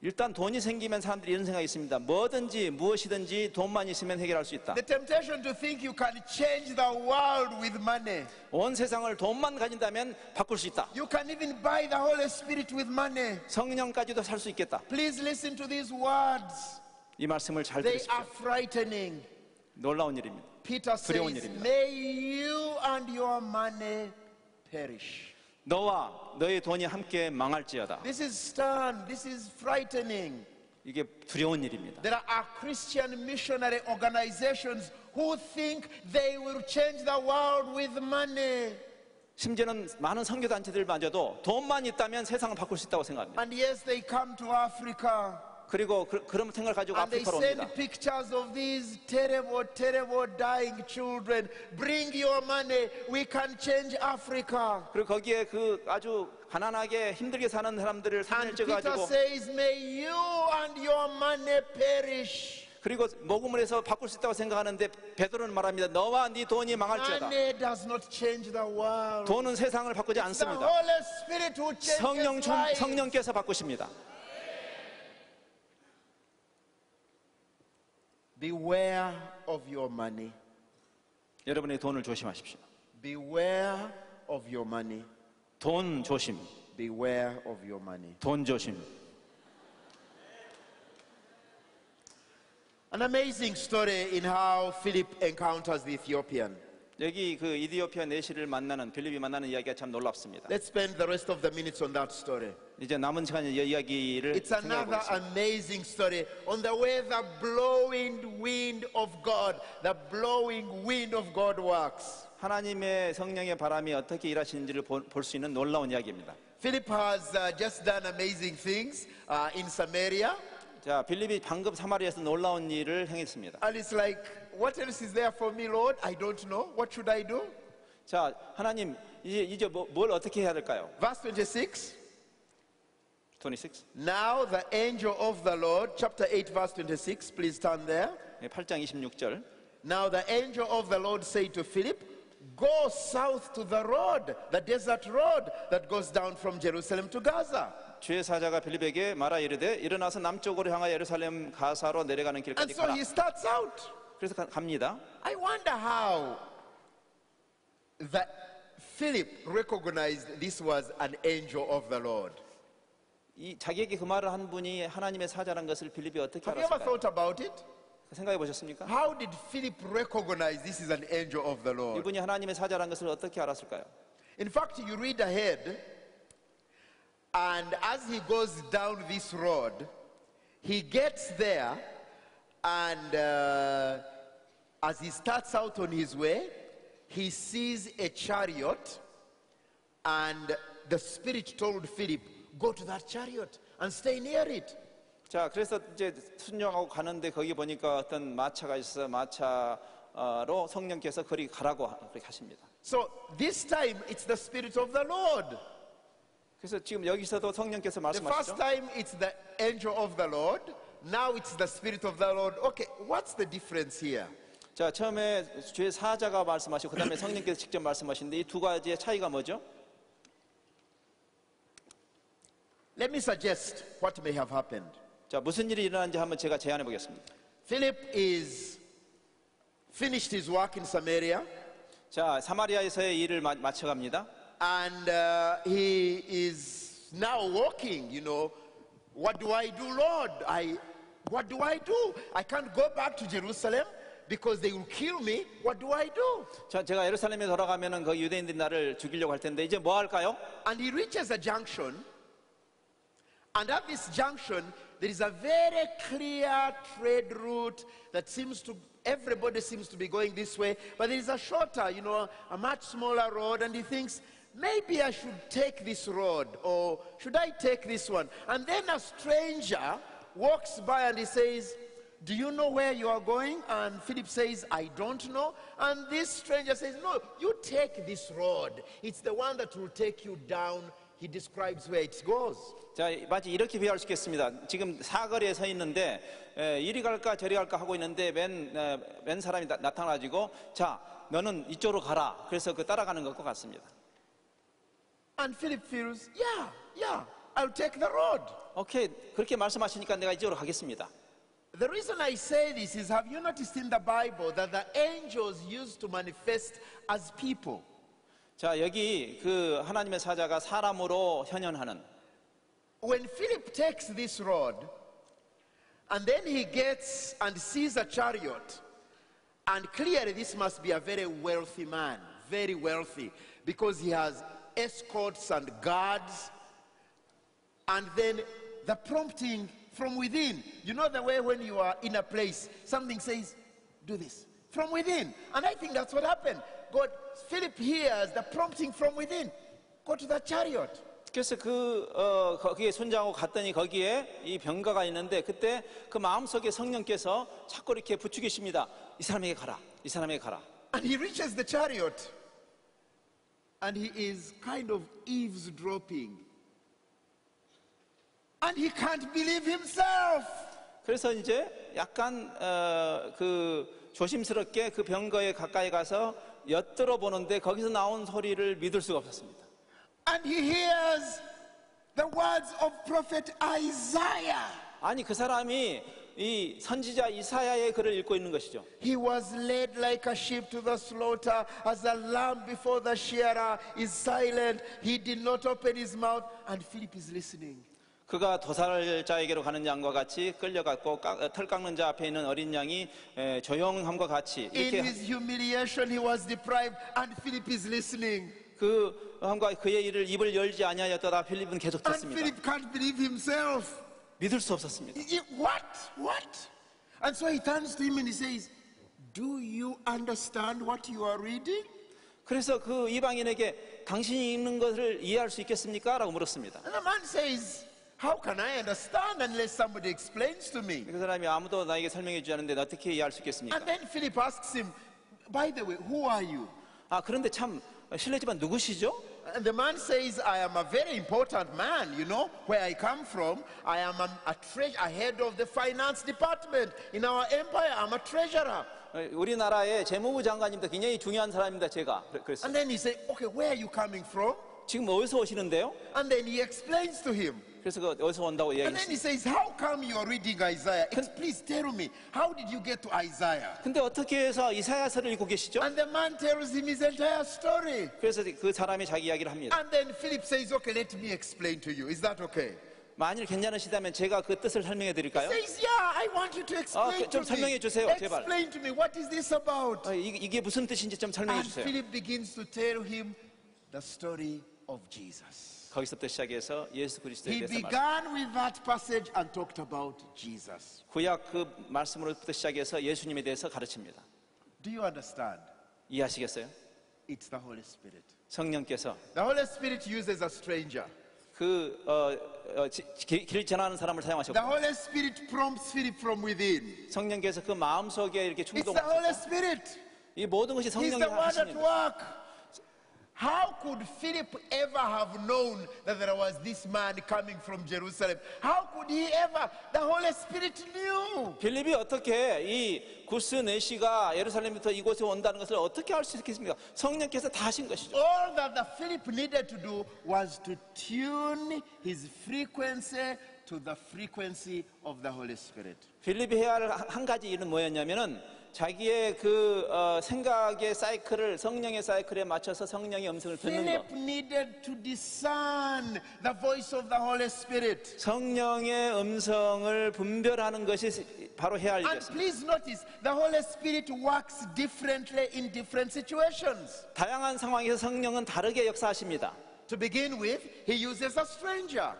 일단 돈이 생기면 사람들이 이런 생각이 있습니다. 뭐든지 무엇이든지 돈만 있으면 해결할 수 있다. The temptation to think you can change the world with money. 온 세상을 돈만 가진다면 바꿀 수 있다. You can even buy the Holy Spirit with money. 성령까지도 살 수 있겠다. Please listen to these words. 이 말씀을 잘 They 들으십시오. are frightening. 놀라운 일입니다. Peter 두려운 says, 일입니다. may you and your money perish. 너와 너의 돈이 함께 망할지어다. This is stern. This is frightening. 이게 두려운 일입니다. There are Christian missionary organizations who think they will change the world with money. 심지어는 많은 선교단체들마저도 돈만 있다면 세상을 바꿀 수 있다고 생각합니다. And yes, they come to Africa. 그리고 그런 생각을 가지고 And they 아프리카로 send 옵니다. pictures of these terrible, terrible dying children. Bring your money. We can change Africa. 그리고 거기에 그 아주 가난하게 힘들게 사는 사람들을 사진을 And Peter 찍어가지고 says, may you and your money perish. 그리고 모금을 해서 바꿀 수 있다고 생각하는데 베드로는 말합니다. 너와 네 돈이 망할지어다. Money does not change the world. 돈은 세상을 바꾸지 The 않습니다. Holy Spirit who changes lives. 성령께서 바꾸십니다. Beware of your money. 여러분의 돈을 조심하십시오. Beware of your money. 돈 조심. Beware of your money. 돈 조심. An amazing story in how Philip encounters the Ethiopian. 여기 그 이디오피아 내시를 만나는 빌립이 만나는 이야기가 참 놀랍습니다. Let's spend the rest of the minutes on that story. 이제 남은 시간에 이 이야기를 It's 생각해 another 보겠습니다. amazing story on the way the blowing wind of God, the blowing wind of God works. 하나님의 성령의 바람이 어떻게 일하시는지를 볼 수 있는 놀라운 이야기입니다. Philip has just done amazing things in Samaria. 자, 빌립이 방금 사마리아에서 놀라운 일을 행했습니다. And it's like, what else is there for me, Lord? I don't know. What should I do? 자, 하나님 이제 뭘 어떻게 해야 될까요? Verse 26. 26. Now the angel of the Lord, chapter 8, verse 26, please turn there. 8장 26절. Now the angel of the Lord said to Philip, go south to the road, the desert road that goes down from Jerusalem to Gaza. 주의 사자가 빌립에게 말하 이르되 일어나서 남쪽으로 향하여 예루살렘 가사로 내려가는 And 길까지 so 가라. he starts out. 그래서 갑니다. I wonder how that Philip recognized this was an angel of the Lord. 이 자기에게 그 말을 한 분이 하나님의 사자란 것을 빌립이 어떻게 Have you ever 알았을까요? thought about it? 생각해 보셨습니까? How did Philip recognize this is an angel of the Lord? 이분이 하나님의 사자란 것을 어떻게 알았을까요? In fact, you read ahead, and as he goes down this road, he gets there, and as he starts out on his way, he sees a chariot, and the Spirit told Philip, go to that chariot and stay near it. 자, 그래서 이제 순종하고 가는데 거기 보니까 어떤 마차가 있어 마차 로 성령께서 거리 가라고 그렇게 하십니다. So this time it's the Spirit of the Lord. 그래서 지금 여기서도 성령께서 The first 말씀하시죠. time it's the angel of the Lord. Now it's the Spirit of the Lord. Okay, what's the difference here? 자, 처음에 주의 사자가 말씀하시고 그 다음에 성령께서 직접 말씀하시는데 이 두 가지의 차이가 뭐죠? Let me suggest what may have happened. 자, 무슨 일이 일어났는지 한번 제가 제안해 보겠습니다. Philip is finished his work in Samaria, 자, 사마리아에서의 일을 마쳐갑니다. and he is now walking. You know, what do I do, Lord? What do I do? I can't go back to Jerusalem because they will kill me. What do I do? 자, 제가 예루살렘에 돌아가면은 그 유대인들이 나를 죽이려고 할 텐데 이제 뭐 할까요? And he reaches a junction, and at this junction there is a very clear trade route that everybody seems to be going this way, but there is a shorter, you know, a much smaller road, and he thinks, maybe I should take this road, or should I take this one? And then a stranger walks by and he says, do you know where you are going? And Philip says, I don't know. And this stranger says, no, you take this road. It's the one that will take you down. He describes where it goes. 자, 마치 이렇게 비유할 수 있겠습니다. 지금 사거리에 서 있는데 이리 갈까 저리 갈까 하고 있는데 웬 사람이 나타나가지고 자, 너는 이쪽으로 가라. 그래서 그 따라가는 것과 같습니다. And Philip feels, yeah, I'll take the road. 오케이, 그렇게 말씀하시니까 내가 이쪽으로 가겠습니다. The reason I say this is, have you noticed in the Bible that the angels used to manifest as people? 자, 여기 그 하나님의 사자가 사람으로 현현하는. When Philip takes this road, and then he gets and sees a chariot, and clearly this must be a very wealthy man, very wealthy, because he has escorts and guards, and then the prompting from within. You know the way when you are in a place, something says, do this, from within. And I think that's what happened. Philip hears the prompting from within. Go to the chariot. 그래서 거기에 손잡고 갔더니 거기에 이 병가가 있는데 그때 그 마음속에 성령께서 자꾸 이렇게 부추기십니다. 이 사람에게 가라. 이 사람에게 가라. And he reaches the chariot. And he is kind of eavesdropping. And he can't believe himself. 그래서 이제 약간 그 조심스럽게 그 병거에 가까이 가서 엿들어 보는데 거기서 나온 소리를 믿을 수가 없었습니다. And he hears the words of prophet Isaiah. 아니 그 사람이 이 선지자 이사야의 글을 읽고 있는 것이죠. He was led like a sheep to the slaughter, as a lamb before the shearer is silent. He did not open his mouth. And Philip is listening. 그가 도살자에게로 가는 양과 같이 끌려갔고 털 깎는 자 앞에 있는 어린 양이 조용함과 같이 In 이렇게 his humiliation he was deprived, and Philip is listening. 그 함과 그의 일을 입을 열지 아니하였다가 필립은 계속 And 듣습니다. Philip can't believe himself. 믿을 수 없었습니다. What? And so he turns to him and he says, do you understand what you are reading? 그래서 그 이방인에게 당신이 읽는 것을 이해할 수 있겠습니까? 라고 물었습니다. And the man says, how can I understand unless somebody explains to me? 그 사람이 아무도 나에게 설명해 주지 않는데 어떻게 이해할 수 있겠습니까? And then Philip asks him, by the way, who are you? 아, 그런데 참 실례지만 누구시죠? And the man says, I am a very important man, you know, where I come from. I am a head of the finance department. In our empire, I'm a treasurer. 우리나라의 재무부 장관입니다. 굉장히 중요한 사람입니다. 제가 그랬어요. And then he said, okay, where are you coming from? 지금 어디서 오시는데요? And then he explains to him. 그래서 그 어디서 온다고 And then he 이야기했어요. says, how come you are reading Isaiah? Please tell me, how did you get to Isaiah? 근데 어떻게 해서 이사야서를 읽고 계시죠? And the man tells him his entire story. 그래서 그 사람이 자기 이야기를 합니다. And then Philip says, okay, let me explain to you. Is that okay? 만일 괜찮으시다면 제가 그 뜻을 설명해 드릴까요? Says, yeah, I want you to explain 좀 to me. 설명해 주세요, 제발. Explain to me, what is this about? 이게 무슨 뜻인지 좀 설명해 And 주세요. Philip begins to tell him the story of Jesus. 거기서부터 시작해서 예수 그리스도에 He 대해서 말씀. began with that passage and talked about Jesus. 구약 그 말씀으로부터 시작해서 예수님에 대해서 가르칩니다. Do you understand? 이해하시겠어요? It's the Holy Spirit. 성령께서 The Holy Spirit uses a stranger. 길 전하는 사람을 The 사용하셨고 Holy Spirit prompts Philip from within. 성령께서 그 마음속에 이렇게 It's the 충동하셨고 Holy Spirit. 이 모든 것이 He's 성령이 the one at 하시는 거예요. work. How could Philip ever have known that there was this man coming from Jerusalem? How could he ever? The Holy Spirit knew. 빌립이 어떻게 이 구스 내시가 예루살렘부터 이곳에 온다는 것을 어떻게 알 수 있겠습니까? 성령께서 다 하신 것이죠. All that the Philip needed to do was to tune his frequency to the frequency of the Holy Spirit. 빌립이 해야 할 한 가지 일은 뭐였냐면은 자기의 생각의 사이클을 성령의 사이클에 맞춰서 성령의 음성을 듣는 것. Philip needed to discern the voice of the Holy Spirit. 성령의 음성을 분별하는 것이 바로 해야 할 And 일이었습니다. please notice, the Holy Spirit works differently in different situations. 다양한 상황에서 성령은 다르게 역사하십니다. To begin with, he uses a stranger.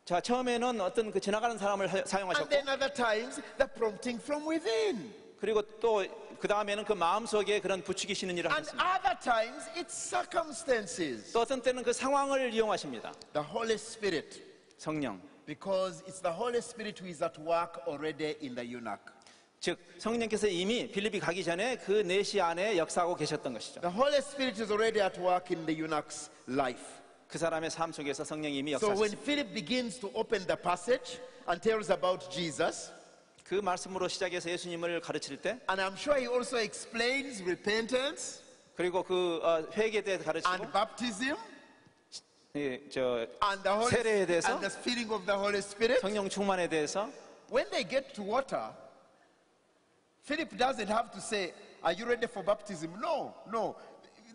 자, 처음에는 어떤 그 지나가는 사람을 And 사용하셨고, then other times, the prompting from within. 그리고 또 그 다음에는 그 마음속에 그런 부추기시는 일을 And 하셨습니다. other times, it's circumstances. 또 어떤 때는 그 상황을 이용하십니다. The Holy Spirit, 성령. because it's the Holy Spirit who is at work already in the eunuch. 즉 성령께서 이미 빌립이 가기 전에 그 내시 안에 역사하고 계셨던 것이죠. The Holy Spirit is already at work in the eunuch's life. 그 사람의 삶 속에서 성령이 이미 So when 역사하셨습니다. Philip begins to open the passage and tells about Jesus, 그 말씀으로 시작해서 예수님을 가르칠 때, and I'm sure he also explains repentance 그리고 그 회개에 대해서 가르치고, and baptism and and the Holy 세례에 대해서, and the filling of the Holy Spirit. 성령 충만에 대해서. When they get to water, Philip doesn't have to say, "Are you ready for baptism?" No, no.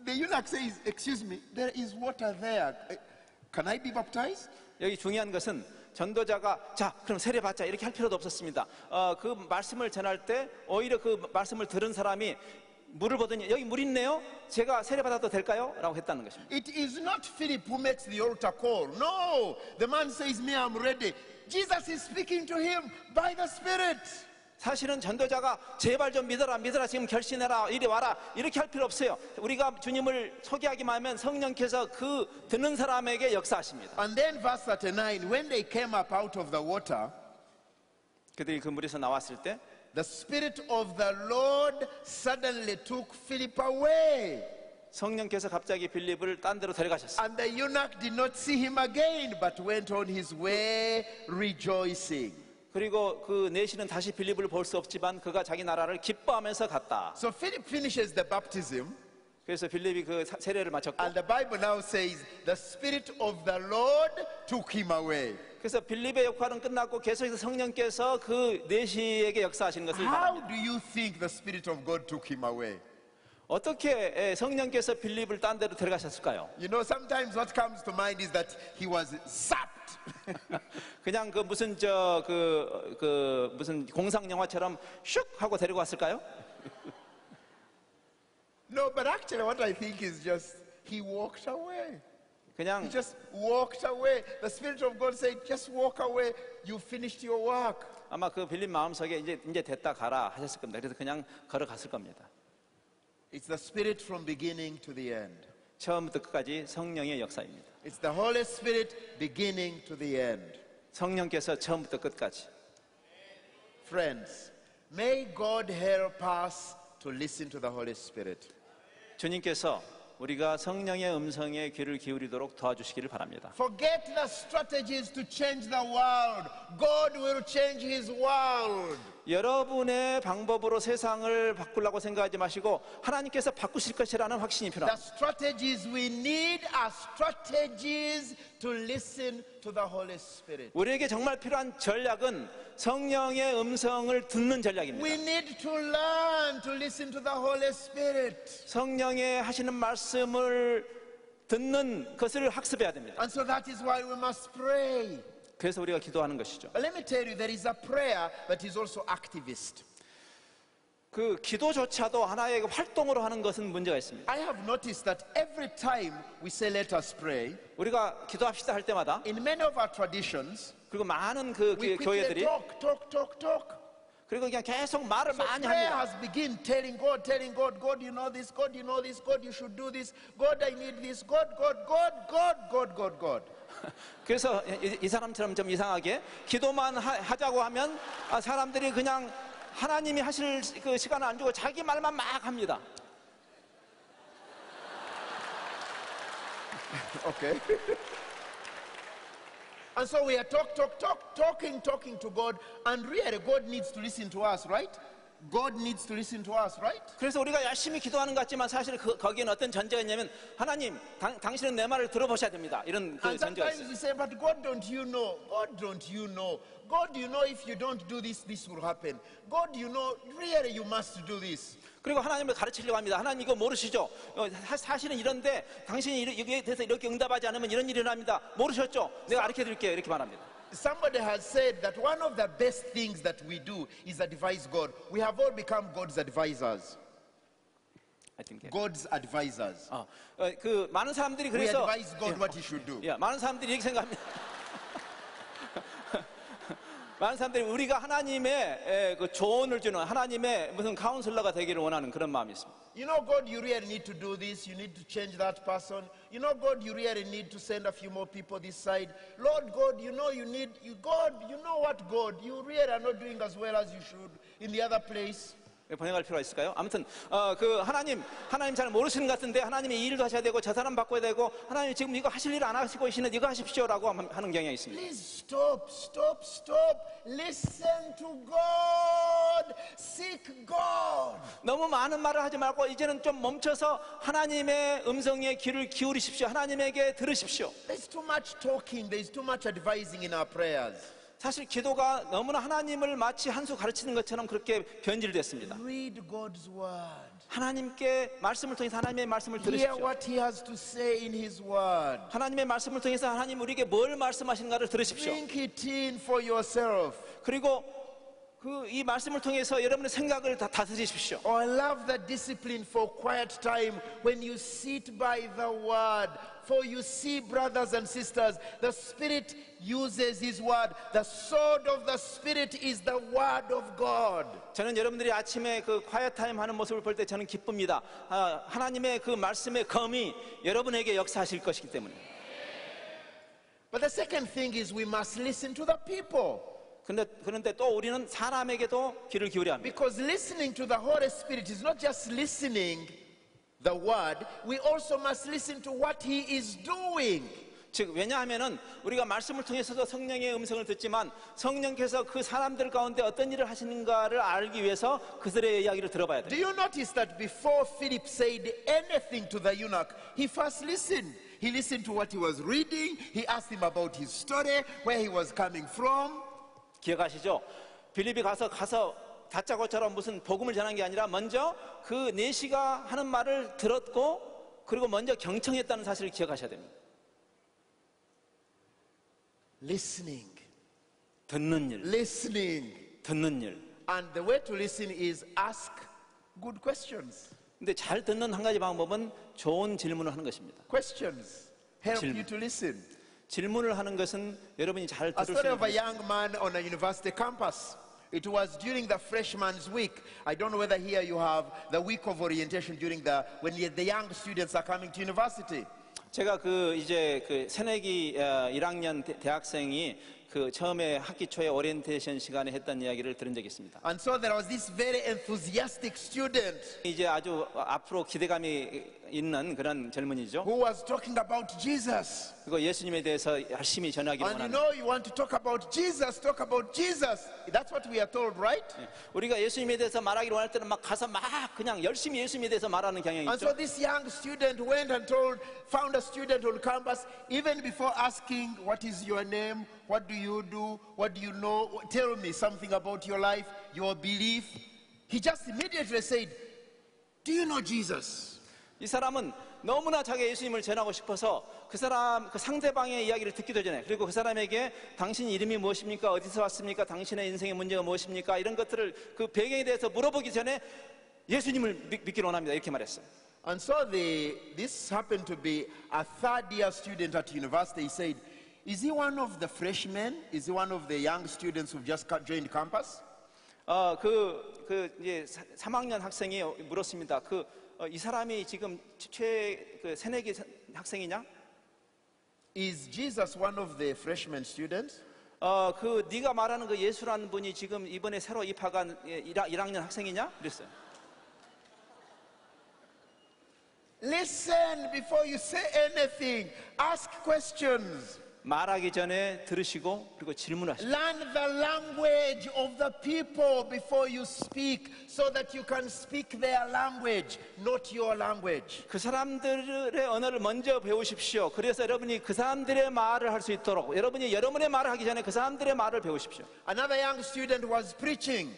The eunuch says, "Excuse me, there is water there. Can I be baptized?" 여기 중요한 것은 전도자가 자 그럼 세례 받자 이렇게 할 필요도 없었습니다. 그 말씀을 전할 때 오히려 그 말씀을 들은 사람이 물을 보더니 여기 물 있네요. 제가 세례 받아도 될까요? 라고 했다는 것입니다. It is not Philip who makes the altar call. No, the man says, "Me, I'm ready." Jesus is speaking to him by the Spirit. 사실은 전도자가 제발 좀 믿어라 지금 결심해라 이리 와라 이렇게 할 필요 없어요. 우리가 주님을 소개하기만 하면 성령께서 그 듣는 사람에게 역사하십니다. And then verse 39, when they came up out of the water, 그들이 그 물에서 나왔을 때 the Spirit of the Lord suddenly took Philip away. 성령께서 갑자기 빌립을 딴 데로 데려가셨어요. And the eunuch did not see him again, but went on his way rejoicing. 그리고 그 내시는 다시 빌립을 볼 수 없지만 그가 자기 나라를 기뻐하면서 갔다. So Philip finishes the baptism, 그래서 빌립이 그 세례를 마쳤고, and the Bible now says the Spirit of the Lord took him away. 그래서 빌립의 역할은 끝났고 계속해서 성령께서 그 내시에게 역사하시는 것을 How 말합니다. do you think the Spirit of God took him away? 어떻게 성령께서 빌립을 딴 데로 데려가셨을까요? You know, sometimes what comes to mind is that he was zapped. 그냥 그 무슨 무슨 공상 영화처럼 슉 하고 데리고 왔을까요? No, but actually what I think is just he walked away. He 그냥 just walked away. The Spirit of God said, just walk away. You finished your work. 아마 그 빌립 마음속에 이제 됐다 가라 하셨을 겁니다. 그래서 그냥 걸어갔을 겁니다. It's the Spirit from beginning to the end. 처음부터 끝까지 성령의 역사입니다. It's the Holy Spirit beginning to the end. 성령께서 처음부터 끝까지. Friends, may God help us to listen to the Holy Spirit. 주님께서 우리가 성령의 음성에 귀를 기울이도록 도와주시기를 바랍니다. Forget the strategies to change the world. God will change His world. 여러분의 방법으로 세상을 바꾸려고 생각하지 마시고 하나님께서 바꾸실 것이라는 확신이 The 필요합니다. strategies we need are strategies to listen to the Holy Spirit. 우리에게 정말 필요한 전략은 성령의 음성을 듣는 We 전략입니다. need to learn to listen to the Holy Spirit. 성령의 하시는 말씀을 듣는 것을 학습해야 됩니다. And so that is why we must pray. 그래서 우리가 기도하는 것이죠. But let me tell you, there is a prayer that is also activist. 그 기도조차도 하나의 활동으로 하는 것은 문제가 있습니다. I have noticed that every time we say let us pray, 우리가 기도합시다 할 때마다 in many of our traditions, 그리고 많은 그 we quickly 교회들이 talk. 그리고 그냥 계속 말을 So 많이 prayer 합니다. has begun telling God, God, you know this, God, you know this, God, you should do this, God, I need this, God. 그래서 이 사람처럼 좀 이상하게 기도만 하자고 하면 사람들이 그냥 하나님이 하실 그 시간을 안 주고 자기 말만 막 합니다. Okay. And so we are talking to God, and really God needs to listen to us, right? God needs to listen to us, right? 그래서 우리가 열심히 기도하는 것 같지만 사실 거기에는 어떤 전제가 있냐면 하나님, 당신은 내 말을 들어보셔야 됩니다. 이런 그 And 전제가 sometimes 있어요. we say, but God, don't you know? God, don't you know? God, you know if you don't do this, this will happen. God, you know, really you must do this. 그리고 하나님을 가르치려고 합니다. 하나님 이거 모르시죠? 사실은 이런데 당신이 여기에 대해서 이렇게 응답하지 않으면 이런 일이 일어납니다. 모르셨죠? 내가 가르쳐 드릴게요. 이렇게 말합니다. Somebody has said that one of the best things that we do is advise God. We have all become God's advisors. I think. God's advisors. 그 많은 사람들이 We 그래서 advise God what he should do. 많은 사람들이 이렇게 생각합니다. 많은 사람들이 우리가 하나님의 그 조언을 주는 하나님의 무슨 카운슬러가 되기를 원하는 그런 마음이 있습니다. You know, God, you really need to do this. You need to change that person. You know, God, you really need to send a few more people this side. Lord God, you know you need, God, you know what, God, you really are not doing as well as you should in the other place. 번역할 필요가 있을까요? 아무튼 그 하나님 잘 모르시는 것 같은데 하나님이 이 일도 하셔야 되고 저 사람 바꿔야 되고 하나님 지금 이거 하실 일 안 하시고 계시는데 이거 하십시오라고 하는 경향이 있습니다. Please stop. Listen to God. Seek God. 너무 많은 말을 하지 말고 이제는 좀 멈춰서 하나님의 음성에 귀를 기울이십시오. 하나님에게 들으십시오. There's too much talking. There's too much advising in our prayers. 사실 기도가 너무나 하나님을 마치 한 수 가르치는 것처럼 그렇게 변질됐습니다. Read God's word. 하나님께 말씀을 통해서 하나님의 말씀을 Hear 들으십시오. what he has to say in his word. 하나님의 말씀을 통해서 하나님 우리에게 뭘 말씀하시는가를 들으십시오. Drink it in for yourself. 그리고 이 말씀을 통해서 여러분의 생각을 다스리십시오. Oh, I love the discipline for quiet time when you sit by the word. For you see, brothers and sisters, the Spirit uses His word. The sword of the Spirit is the word of God. 저는 여러분들이 아침에 그 quiet time 하는 모습을 볼 때 저는 기쁩니다. 하나님의 그 말씀의 검이 여러분에게 역사하실 것이기 때문에. But the second thing is we must listen to the people. 그런데 또 우리는 사람에게도 귀를 기울여야 합니다. Because listening to the Holy Spirit is not just listening the word, we also must listen to what He is doing. 즉 왜냐하면은 우리가 말씀을 통해서도 성령의 음성을 듣지만 성령께서 그 사람들 가운데 어떤 일을 하시는가를 알기 위해서 그들의 이야기를 들어봐야 Do 돼요. you notice that before Philip said anything to the eunuch, he first listened? He listened to what he was reading. He asked him about his story, where he was coming from. 기억하시죠? 빌립이 가서 다짜고처럼 무슨 복음을 전한 게 아니라 먼저 그 내시가 하는 말을 들었고 그리고 먼저 경청했다는 사실을 기억하셔야 됩니다. Listening. 듣는 일. 듣는 일. And the way to listen is ask good questions. 근데 잘 듣는 한 가지 방법은 좋은 질문을 하는 것입니다. Questions help 질문. you to listen. 질문을 하는 것은 여러분이 잘 A 들을 수 story of a 있는 young man on a university campus. It was during the freshman's week. I don't know whether here you have the week of orientation when the young students are coming to university. 제가 이제 새내기 1학년 대학생이 처음에 학기 초에 오리엔테이션 시간에 했던 이야기를 들은 적이 있습니다. And so there was this very enthusiastic student 이제 아주 앞으로 기대감이 있는 그런 젊은이죠. who was talking about Jesus. 그리고 예수님에 대해서 열심히 전하기를 And you 원하는. know, you want to talk about Jesus, talk about Jesus. That's what we are told, right? 우리가 예수님에 대해서 말하기를 원할 때는 막 가서 막 그냥 열심히 예수님에 대해서 말하는 경향이 And so 있죠. this young student went and found a student on campus, even before asking, what is your name? What do you do? What do you know? Tell me something about your life, your belief. He just immediately said, do you know Jesus? 이 사람은 너무나 자기 예수님을 전하고 싶어서 그 상대방의 이야기를 듣기도 전에 그리고 그 사람에게 당신 이름이 무엇입니까? 어디서 왔습니까? 당신의 인생의 문제가 무엇입니까? 이런 것들을 그 배경에 대해서 물어보기 전에 예수님을 믿기를 원합니다. 이렇게 말했어요. And so this happened to be a third-year student at university. He said, is he one of the freshmen? Is he one of the young students who've just joined campus? 이제 3학년 학생이 물었습니다. 이 사람이 지금 새내기 학생이냐? Is Jesus one of the freshman students? 네가 말하는 그 예수라는 분이 지금 이번에 새로 입학한 1학년 학생이냐? 그랬어요. Listen before you say anything. Ask questions. 말하기 전에 들으시고 그리고 질문하시고 Learn the language of the people before you speak so that you can speak their language, not your language. 그 사람들의 언어를 먼저 배우십시오. 그래서 여러분이 그 사람들의 말을 할 수 있도록 여러분이 여러분의 말을 하기 전에 그 사람들의 말을 배우십시오. Another young student was preaching.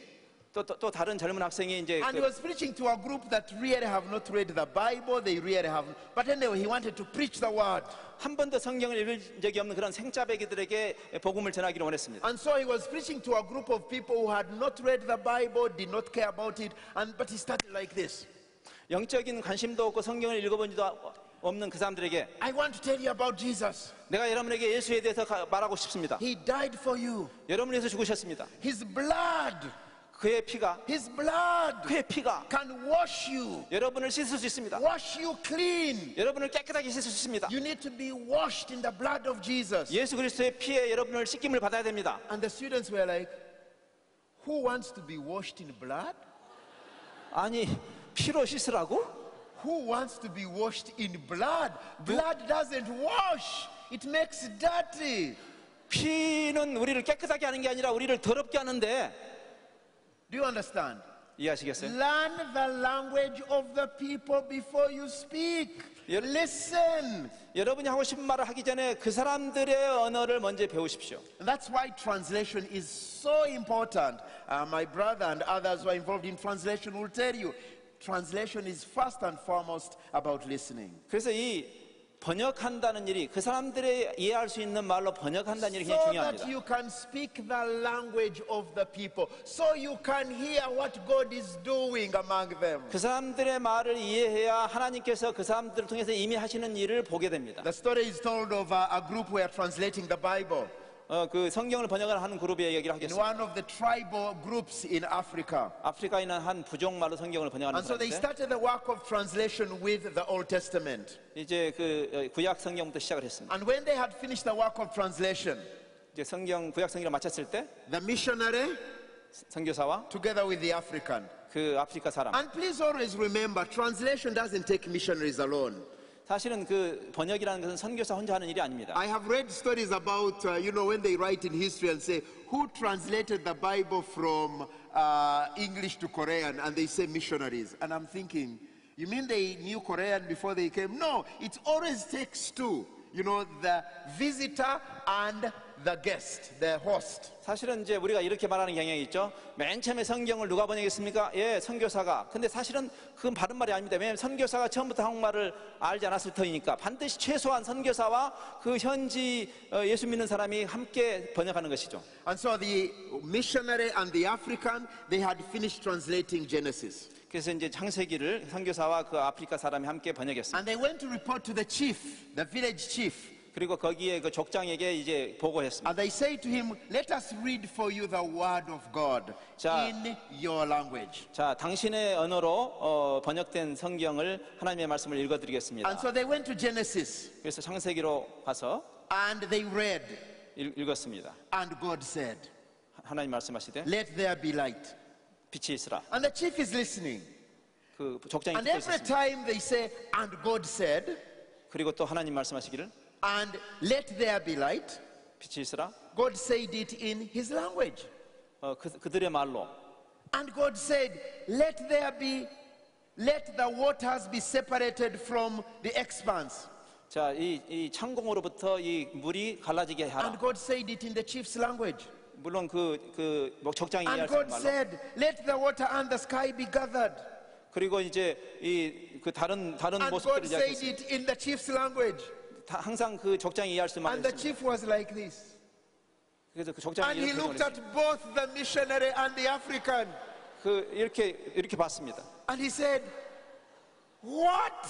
또 다른 젊은 학생이 이제 And he was preaching to a group that really have not read the Bible. They really haven't. But anyway, he wanted to preach the word. 한 번도 성경을 읽은 적이 없는 그런 생짜배기들에게 복음을 전하기를 원했습니다. And so he was preaching to a group of people who had not read the Bible, did not care about it. But he started like this. 영적인 관심도 없고 성경을 읽어본 적도 없는 그 사람들에게 I want to tell you about Jesus. 내가 여러분에게 예수에 대해서 말하고 싶습니다. He died for you. 여러분을 위해서 죽으셨습니다. His blood 그의 피가 그의 피가 can wash you, 여러분을 씻을 수 있습니다. wash you clean. 여러분을 깨끗하게 씻을 수 있습니다. You need to be washed in the blood of Jesus. 예수 그리스도의 피에 여러분을 씻김을 받아야 됩니다. And the students were like, who wants to be washed in blood? 아니 피로 씻으라고? Who wants to be washed in blood? Blood doesn't wash. It makes dirty. 피는 우리를 깨끗하게 하는 게 아니라 우리를 더럽게 하는데 Do you understand? 이해하시겠어요? Learn the language of the people before you speak. Listen. 여러분이 하고 싶은 말을 하기 전에 그 사람들의 언어를 먼저 배우십시오. And that's why translation is so important. My brother and others who are involved in translation will tell you, translation is first and foremost about listening. 그래서 이 번역한다는 일이 그 사람들의 이해할 수 있는 말로 번역한다는 일이 So 굉장히 that 중요합니다. you can speak the language of the people. So you can hear what God is doing among them. 그 사람들의 말을 이해해야 하나님께서 그 사람들을 통해서 이미 하시는 일을 보게 됩니다. The story is told of a group who are translating the Bible. 그 성경을 번역을 하는 그룹의 얘기를 In 하겠습니다. one of the tribal groups in Africa. 아프리카에 있는 한 부족 말로 성경을 번역하는 And so they 사람인데 started the work of translation with the Old Testament. 이제 그 구약 성경부터 시작을 했습니다. And when they had finished the work of translation, 이제 구약 성경을 마쳤을 때 the missionary, 선교사와 together with the African. 그 아프리카 사람 And please always remember, translation doesn't take missionaries alone. 사실은 그 번역이라는 것은 선교사 혼자 하는 일이 아닙니다. I have read stories about, when they write in history and say, who translated the Bible from English to Korean, and they say missionaries. And I'm thinking, you mean they knew Korean before they came? No, it always takes two. The visitor and the guest, the host. 사실은 이제 우리가 이렇게 말하는 경향이 있죠. 맨 처음에 성경을 누가 번역했습니까? 예, 선교사가. 근데 사실은 그건 바른 말이 아닙니다. 왜냐하면 선교사가 처음부터 한국말을 알지 않았을 터이니까 반드시 최소한 선교사와 그 현지 예수 믿는 사람이 함께 번역하는 것이죠. And so the missionary and the African, they had finished translating Genesis. 그래서 이제 창세기를 선교사와 그 아프리카 사람이 함께 번역했습니다. And they went to report to the chief, the village chief. 그리고 거기에 그 족장에게 이제 보고했습니다. And they say to him, let us read for you the word of God 자, in your language. 자, 당신의 언어로 번역된 성경을 하나님의 말씀을 And 읽어드리겠습니다. so they went to Genesis 그래서 창세기로 가서 and they read. 읽었습니다. And God said, 하나님 말씀하시되 let there be light. 빛이 있으라. And the chief is listening. 그 족장이 And 듣고 every 있었습니다. time they say, and God said, 그리고 또 하나님 말씀하시기를 and let there be light, 빛이 있으라. God said it in his language. 그들의 말로 And God said, let the waters be separated from the expanse. 자, 이 창공으로부터 이 물이 갈라지게 하라. And God said it in the chief's language. 물론 그 족장이 And 이해할 수 있는 God 말로. said, let the water and the sky be gathered. 그리고 이제 이 그 다른 And 모습들을 God said 이야기했습니다. it in the chief's language. 항상 그 족장이 이해할 수 있는 And the 말을 chief was like this. 그래서 그 족장이 And he 이렇게 looked at both the missionary and the African. 이렇게 봤습니다. And he said, what?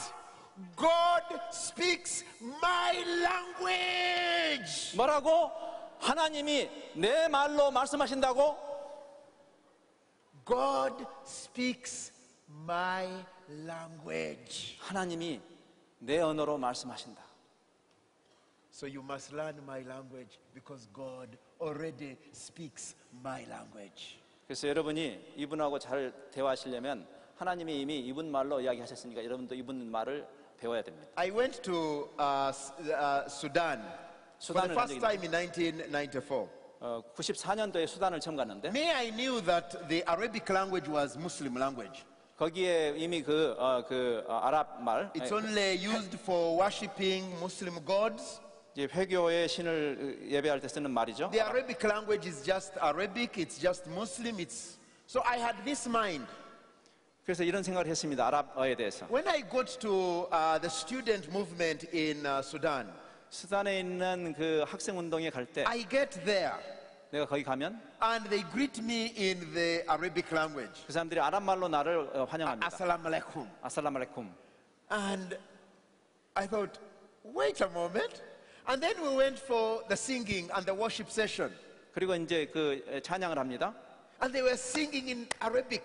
God speaks my language. 뭐라고? 하나님이 내 말로 말씀하신다고? God speaks my language. 하나님이 내 언어로 말씀하신다. So you must learn my language because God already speaks my language. 그래서 여러분이 이분하고 잘 대화하시려면 하나님이 이미 이분 말로 이야기하셨으니까 여러분도 이분 말을 배워야 됩니다. I went to Sudan for the 수단을 first 간 적이 time in 1994. 94년도에 수단을 처음 갔는데 Me, I knew that the Arabic language was Muslim language. 거기에 이미 아랍 말, It's only used for worshipping Muslim gods. 이제 회교의 신을 예배할 때 쓰는 말이죠. The Arabic language is just Arabic. It's just Muslim. So I had this mind. 그래서 이런 생각을 했습니다. 아랍어에 대해서. When I got to the student movement in Sudan, 수단에 있는 그 학생 운동에 갈 때 I get there 내가 거기 가면 and they greet me in the Arabic language. 그 사람들이 아랍 말로 나를 환영합니다. Assalamu alaikum. 아살람 알레쿰. And I thought, wait a moment. And then we went for the singing and the worship session. 그리고 이제 그 찬양을 합니다. And they were singing in Arabic.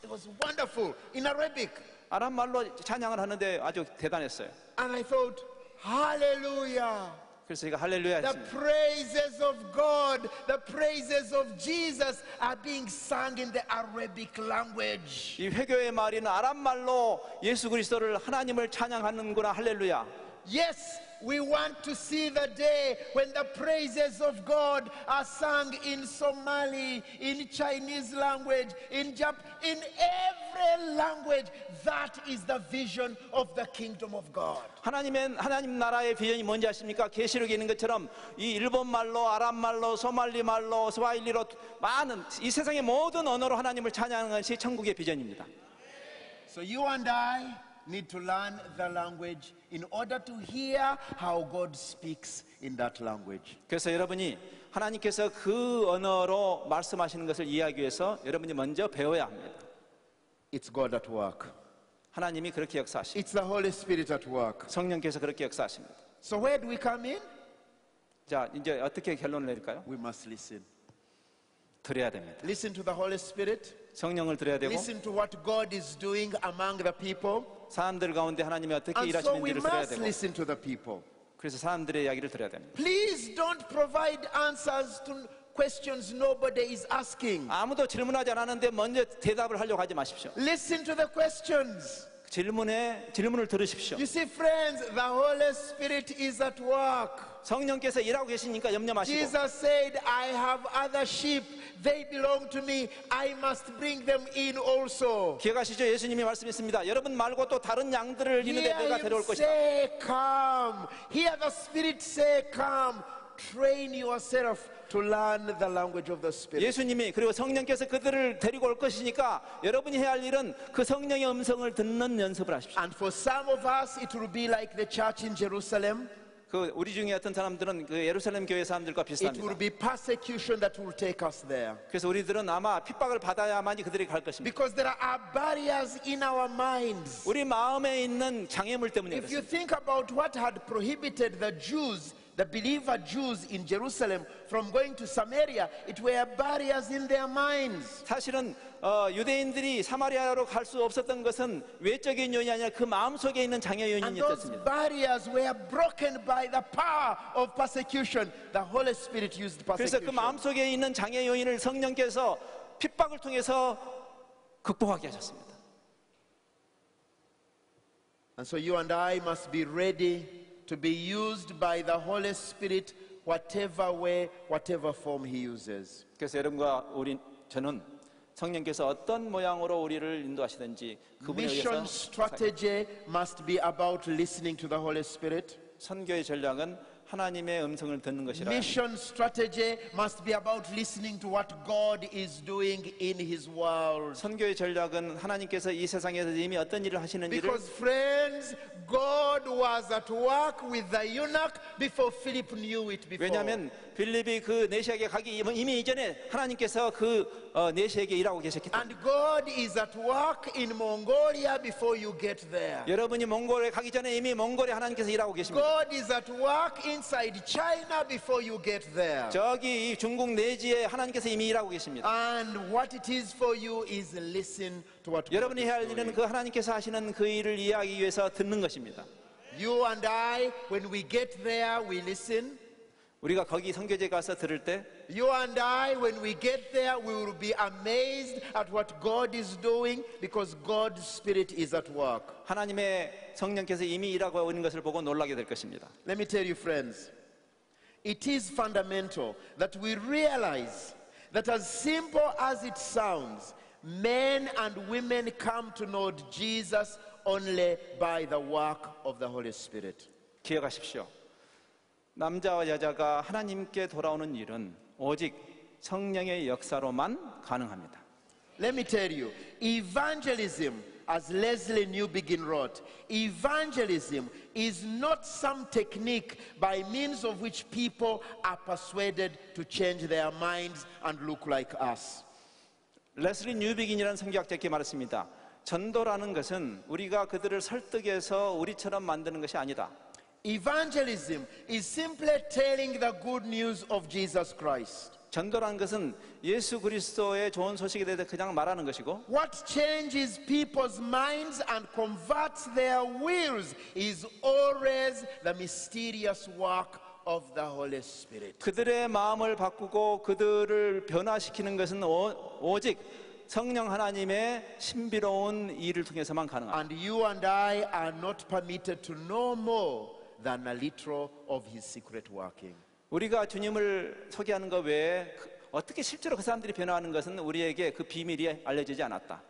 It was wonderful in Arabic. 아랍 말로 찬양을 하는데 아주 대단했어요. And I thought, hallelujah. 그래서 제가 할렐루야 The 했습니다. praises of God, the praises of Jesus are being sung in the Arabic language. 이 회교의 말이는 아랍 말로 예수 그리스도를 하나님을 찬양하는구나. 할렐루야. Yes, we want to see the day when the praises of God are sung in Somali, in Chinese language, in every language. That is the vision of the kingdom of God. 하나님 나라의 비전이 뭔지 아십니까? 계시록에 있는 것처럼 이 일본 말로, 아랍 말로, 소말리 말로, 스와힐리로 많은 이 세상의 모든 언어로 하나님을 찬양하는 것이 천국의 비전입니다. So you and I need to learn the language in order to hear how God speaks in that language. 그래서 여러분이 하나님께서 그 언어로 말씀하시는 것을 이해하기 위해서 여러분이 먼저 배워야 합니다. It's God at work. 하나님이 그렇게 역사하십니다. It's the Holy Spirit at work. 성령께서 그렇게 역사하십니다. So where do we come in? 자, 이제 어떻게 결론을 내릴까요? We must listen. 들어야 됩니다. Listen to the Holy Spirit. 성령을 들어야 되고 Listen to what God is doing among the people. 사람들 가운데 하나님이 어떻게 And so we 일하시는지를 들어야 must 되고 listen to the people. 그래서 사람들의 이야기를 들어야 됩니다. Please don't provide answers to questions nobody is asking. 아무도 질문하지 않았는데 먼저 대답을 하려고 하지 마십시오. Listen to the questions. 질문을 들으십시오. You see, friends, the Holy Spirit is at work. 성령께서 일하고 계시니까 염려 마시고 Jesus said, I have other sheep. They belong to me. I must bring them in also. 기억하시죠? 예수님이 말씀했습니다. 여러분 말고 또 다른 양들을 있는데 Hear 내가 him 데려올 것이다. say, come. Hear the Spirit say, come. Train yourself to learn the language of the Spirit. 예수님이 그리고 성령께서 그들을 데리고 올 것이니까 여러분이 해야 할 일은 그 성령의 음성을 듣는 연습을 하십시오. And for some of us, it will be like the church in Jerusalem. 그 우리 중에 어떤 사람들은 그 예루살렘 교회 사람들과 It will 비슷합니다. be persecution that will take us there. 그래서 우리들은 아마 핍박을 받아야만이 그들이 갈 것입니다. Because there are barriers in our minds. 우리 마음에 있는 장애물 때문에 If you 그렇습니다. think about what had prohibited the Jews, the believer Jews in Jerusalem from going to Samaria, it were barriers in their minds. 사실은 유대인들이 사마리아로 갈 수 없었던 것은 외적인 요인이 아니라 그 마음속에 있는 장애 And 요인이 those 있었습니다. barriers were broken by the power of persecution. The Holy Spirit used 그래서 그 persecution. 마음속에 있는 장애 요인을 성령께서 핍박을 통해서 극복하게 하셨습니다. And so you and I must be ready to be used by the Holy Spirit whatever way, whatever form He uses. 그래서 여러분과 저는 성령께서 어떤 모양으로 우리를 인도하시든지 그분에 Mission 의해서 strategy must be about listening to the Holy Spirit. 선교의 전략은 하나님의 음성을 듣는 것이라. Mission strategy must be about listening to what God is doing in His world. 선교의 전략은 하나님께서 이 세상에서 이미 어떤 일을 하시는지를 Because friends, God was at work with the eunuch before Philip knew it before. 왜냐하면 빌립이 그 내시에게 가기 이미 이전에 하나님께서 그 내시에게 일하고 계셨기 때문에 And God is at work in Mongolia before you get there. 여러분이 몽골에 가기 전에 이미 몽골에 하나님께서 일하고 계십니다. God is at work inside China before you get there. 저기 이 중국 내지에 하나님께서 이미 일하고 계십니다. And what it is for you is listen to what God 여러분이 is 해야 할 일은 doing. 그 하나님께서 하시는 그 일을 이해하기 위해서 듣는 것입니다. You and I, when we get there, we listen. 우리가 거기 선교제 가서 들을 때 You and I, when we get there, we will be amazed at what God is doing because God's Spirit is at work. 하나님의 성령께서 이미 일하고 있는 것을 보고 놀라게 될 것입니다. Let me tell you, friends, it is fundamental that we realize that as simple as it sounds, men and women come to know Jesus only by the work of the Holy Spirit. 기억하십시오. 남자와 여자가 하나님께 돌아오는 일은 오직 성령의 역사로만 가능합니다. Let me tell you, evangelism, as Leslie Newbegin wrote, evangelism is not some technique by means of which people are persuaded to change their minds and look like us. 레슬리 뉴비긴이라는 성경학자께 말했습니다. 전도라는 것은 우리가 그들을 설득해서 우리처럼 만드는 것이 아니다. Evangelism is simply telling the good news of Jesus Christ. 전도라는 것은 예수 그리스도의 좋은 소식에 대해서 그냥 말하는 것이고 What changes people's minds and converts their wills is always the mysterious work of the Holy Spirit. 그들의 마음을 바꾸고 그들을 변화시키는 것은 오직 성령 하나님의 신비로운 일을 통해서만 가능합니다. And you and I are not permitted to know more than a little of his secret working. 우리가 주님을 소개하는 것 외에 어떻게 실제로 그 사람들이 변화하는 것은 우리에게 그 비밀이 알려지지 않았다.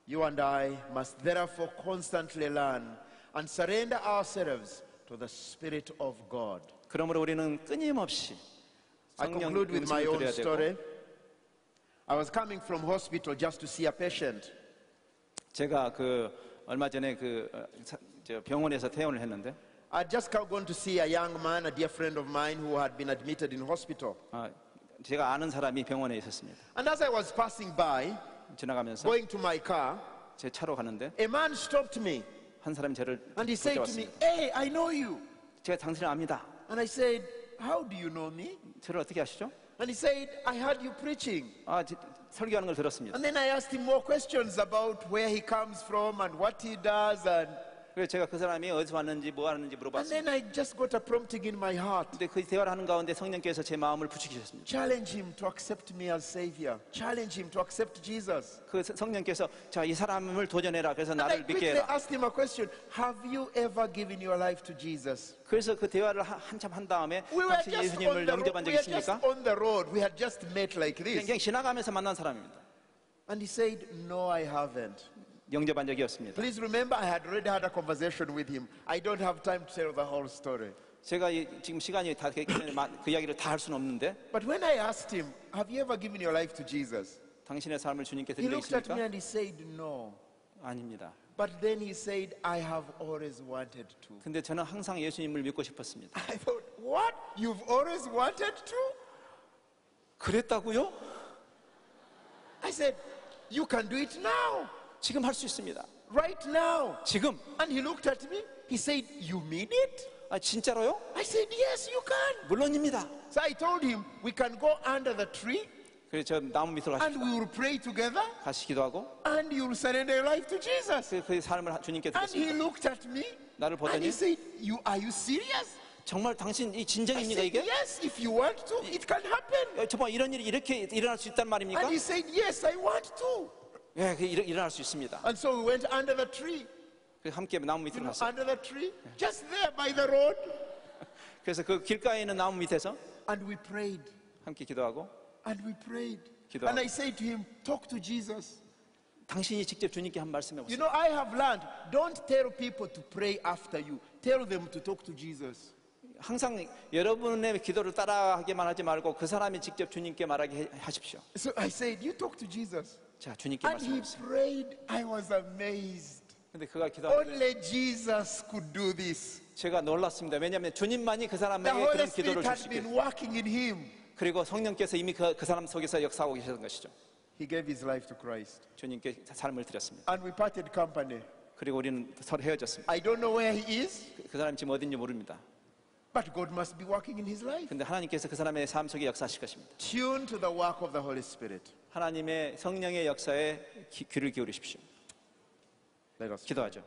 You and I must therefore constantly learn and surrender ourselves to the Spirit of God. 그러므로 우리는 끊임없이 I 성령 conclude with my 음성을 own 들어야 story. 되고 I was coming from hospital just to see a patient. 제가 얼마 전에 병원에서 퇴원을 했는데 I'd just gone to see a young man, a dear friend of mine who had been admitted in hospital. 제가 아는 사람이 병원에 있었습니다. And as I was passing by, 지나가면서 going to my car, 제 차로 가는데 a man stopped me 한 사람이 저를 and he said to me, 붙잡았습니다. "Hey, I know you." 제가 당신을 압니다. And I said, "How do you know me?" 저를 어떻게 아시죠? And he said, "I heard you preaching." 설교하는 걸 들었습니다. And then I asked him more questions about where he comes from and what he does. And 그래서 제가 그 사람이 어디서 왔는지 뭐 하는지 물어봤습니다. then I just got a prompting in my heart. 근데 그 대화를 하는 가운데 성령께서 제 마음을 부추기셨습니다. Challenge him to accept me as Savior. Challenge him to accept Jesus. 그 성령께서 자, 이 사람을 도전해라. 그래서 And I 나를 믿게 quickly 해라. asked him a question. Have you ever given your life to Jesus? 그래서 그 대화를 한참 한 다음에 We were 당신 just 예수님을 on the road. 영접한 적 We were just 있습니까? on the road. We had just met like this. 그냥 지나가면서 만난 사람입니다. And he said, "No, I haven't." 영접한 적이 없습니다. Please remember, I had already had a conversation with him. I don't have time to tell the whole story. 제가 지금 시간이 다 됐기 때문에 그 이야기를 다 할 수는 없는데 But when I asked him, "Have you ever given your life to Jesus?" 당신의 삶을 주님께 He 드린 적 looked at me 있습니까? and he said, "No." 아닙니다. But then he said, "I have always wanted to." 근데 저는 항상 예수님을 믿고 싶었습니다. I thought, "What? You've always wanted to?" 그랬다고요? I said, "You can do it now. 지금 할 수 있습니다. Right now." 지금? And he looked at me. He said, "You mean it?" 진짜로요? I said, "Yes, you can." 물론입니다. So I told him, "We can go under the tree 그래서 저 나무 밑으로 and we will pray together 같이 기도하고 and you will surrender your life to Jesus." 그 삶을 주님께 And he 드렸습니다. looked at me 나를 and he 보더니 said, "Are you serious?" 정말 당신 이 I 진정입니까 said, 이게? "Yes, if you want to, it can happen." 정말 이런 일이 이렇게 일어날 수 있단 말입니까? And he said, "Yes, I want to." 예, 일어날 수 있습니다. And so we went under the tree, 그래서 함께 나무 밑으로 갔어요. under the tree, just there by the road. 그래서 그 길가에 있는 나무 밑에서 And we prayed, 함께 기도하고 and we prayed. 기도하고. And I said to him, "Talk to Jesus." 당신이 직접 주님께 한 말씀해 You 보세요. know, I have learned, don't tell people to pray after you. Tell them to talk to Jesus. 항상 여러분의 기도를 따라하기만 하지 말고 그 사람이 직접 주님께 말하게 하십시오. So I said, "You talk to Jesus." 자, 주님께 And he 말씀해 보세요. prayed. I was amazed. 근데 그가 기도하는데 Only Jesus could do this. 제가 놀랐습니다. 왜냐하면 주님만이 그 The 사람에게 Holy 그런 Spirit 기도를 줄 had 수 been 있게 working in him. 그리고 성령께서 이미 그 사람 속에서 역사하고 계셨던 것이죠. He gave his life to Christ. 주님께 삶을 드렸습니다. And we parted company. 그리고 우리는 서로 헤어졌습니다. I don't know where he is, 그 사람이 지금 어딘지 모릅니다. but God must be working in his life. 근데 하나님께서 그 사람의 삶 속에 역사하실 것입니다. Tune to the work of the Holy Spirit. 하나님의 성령의 역사에 귀를 기울이십시오. Let us 기도하죠.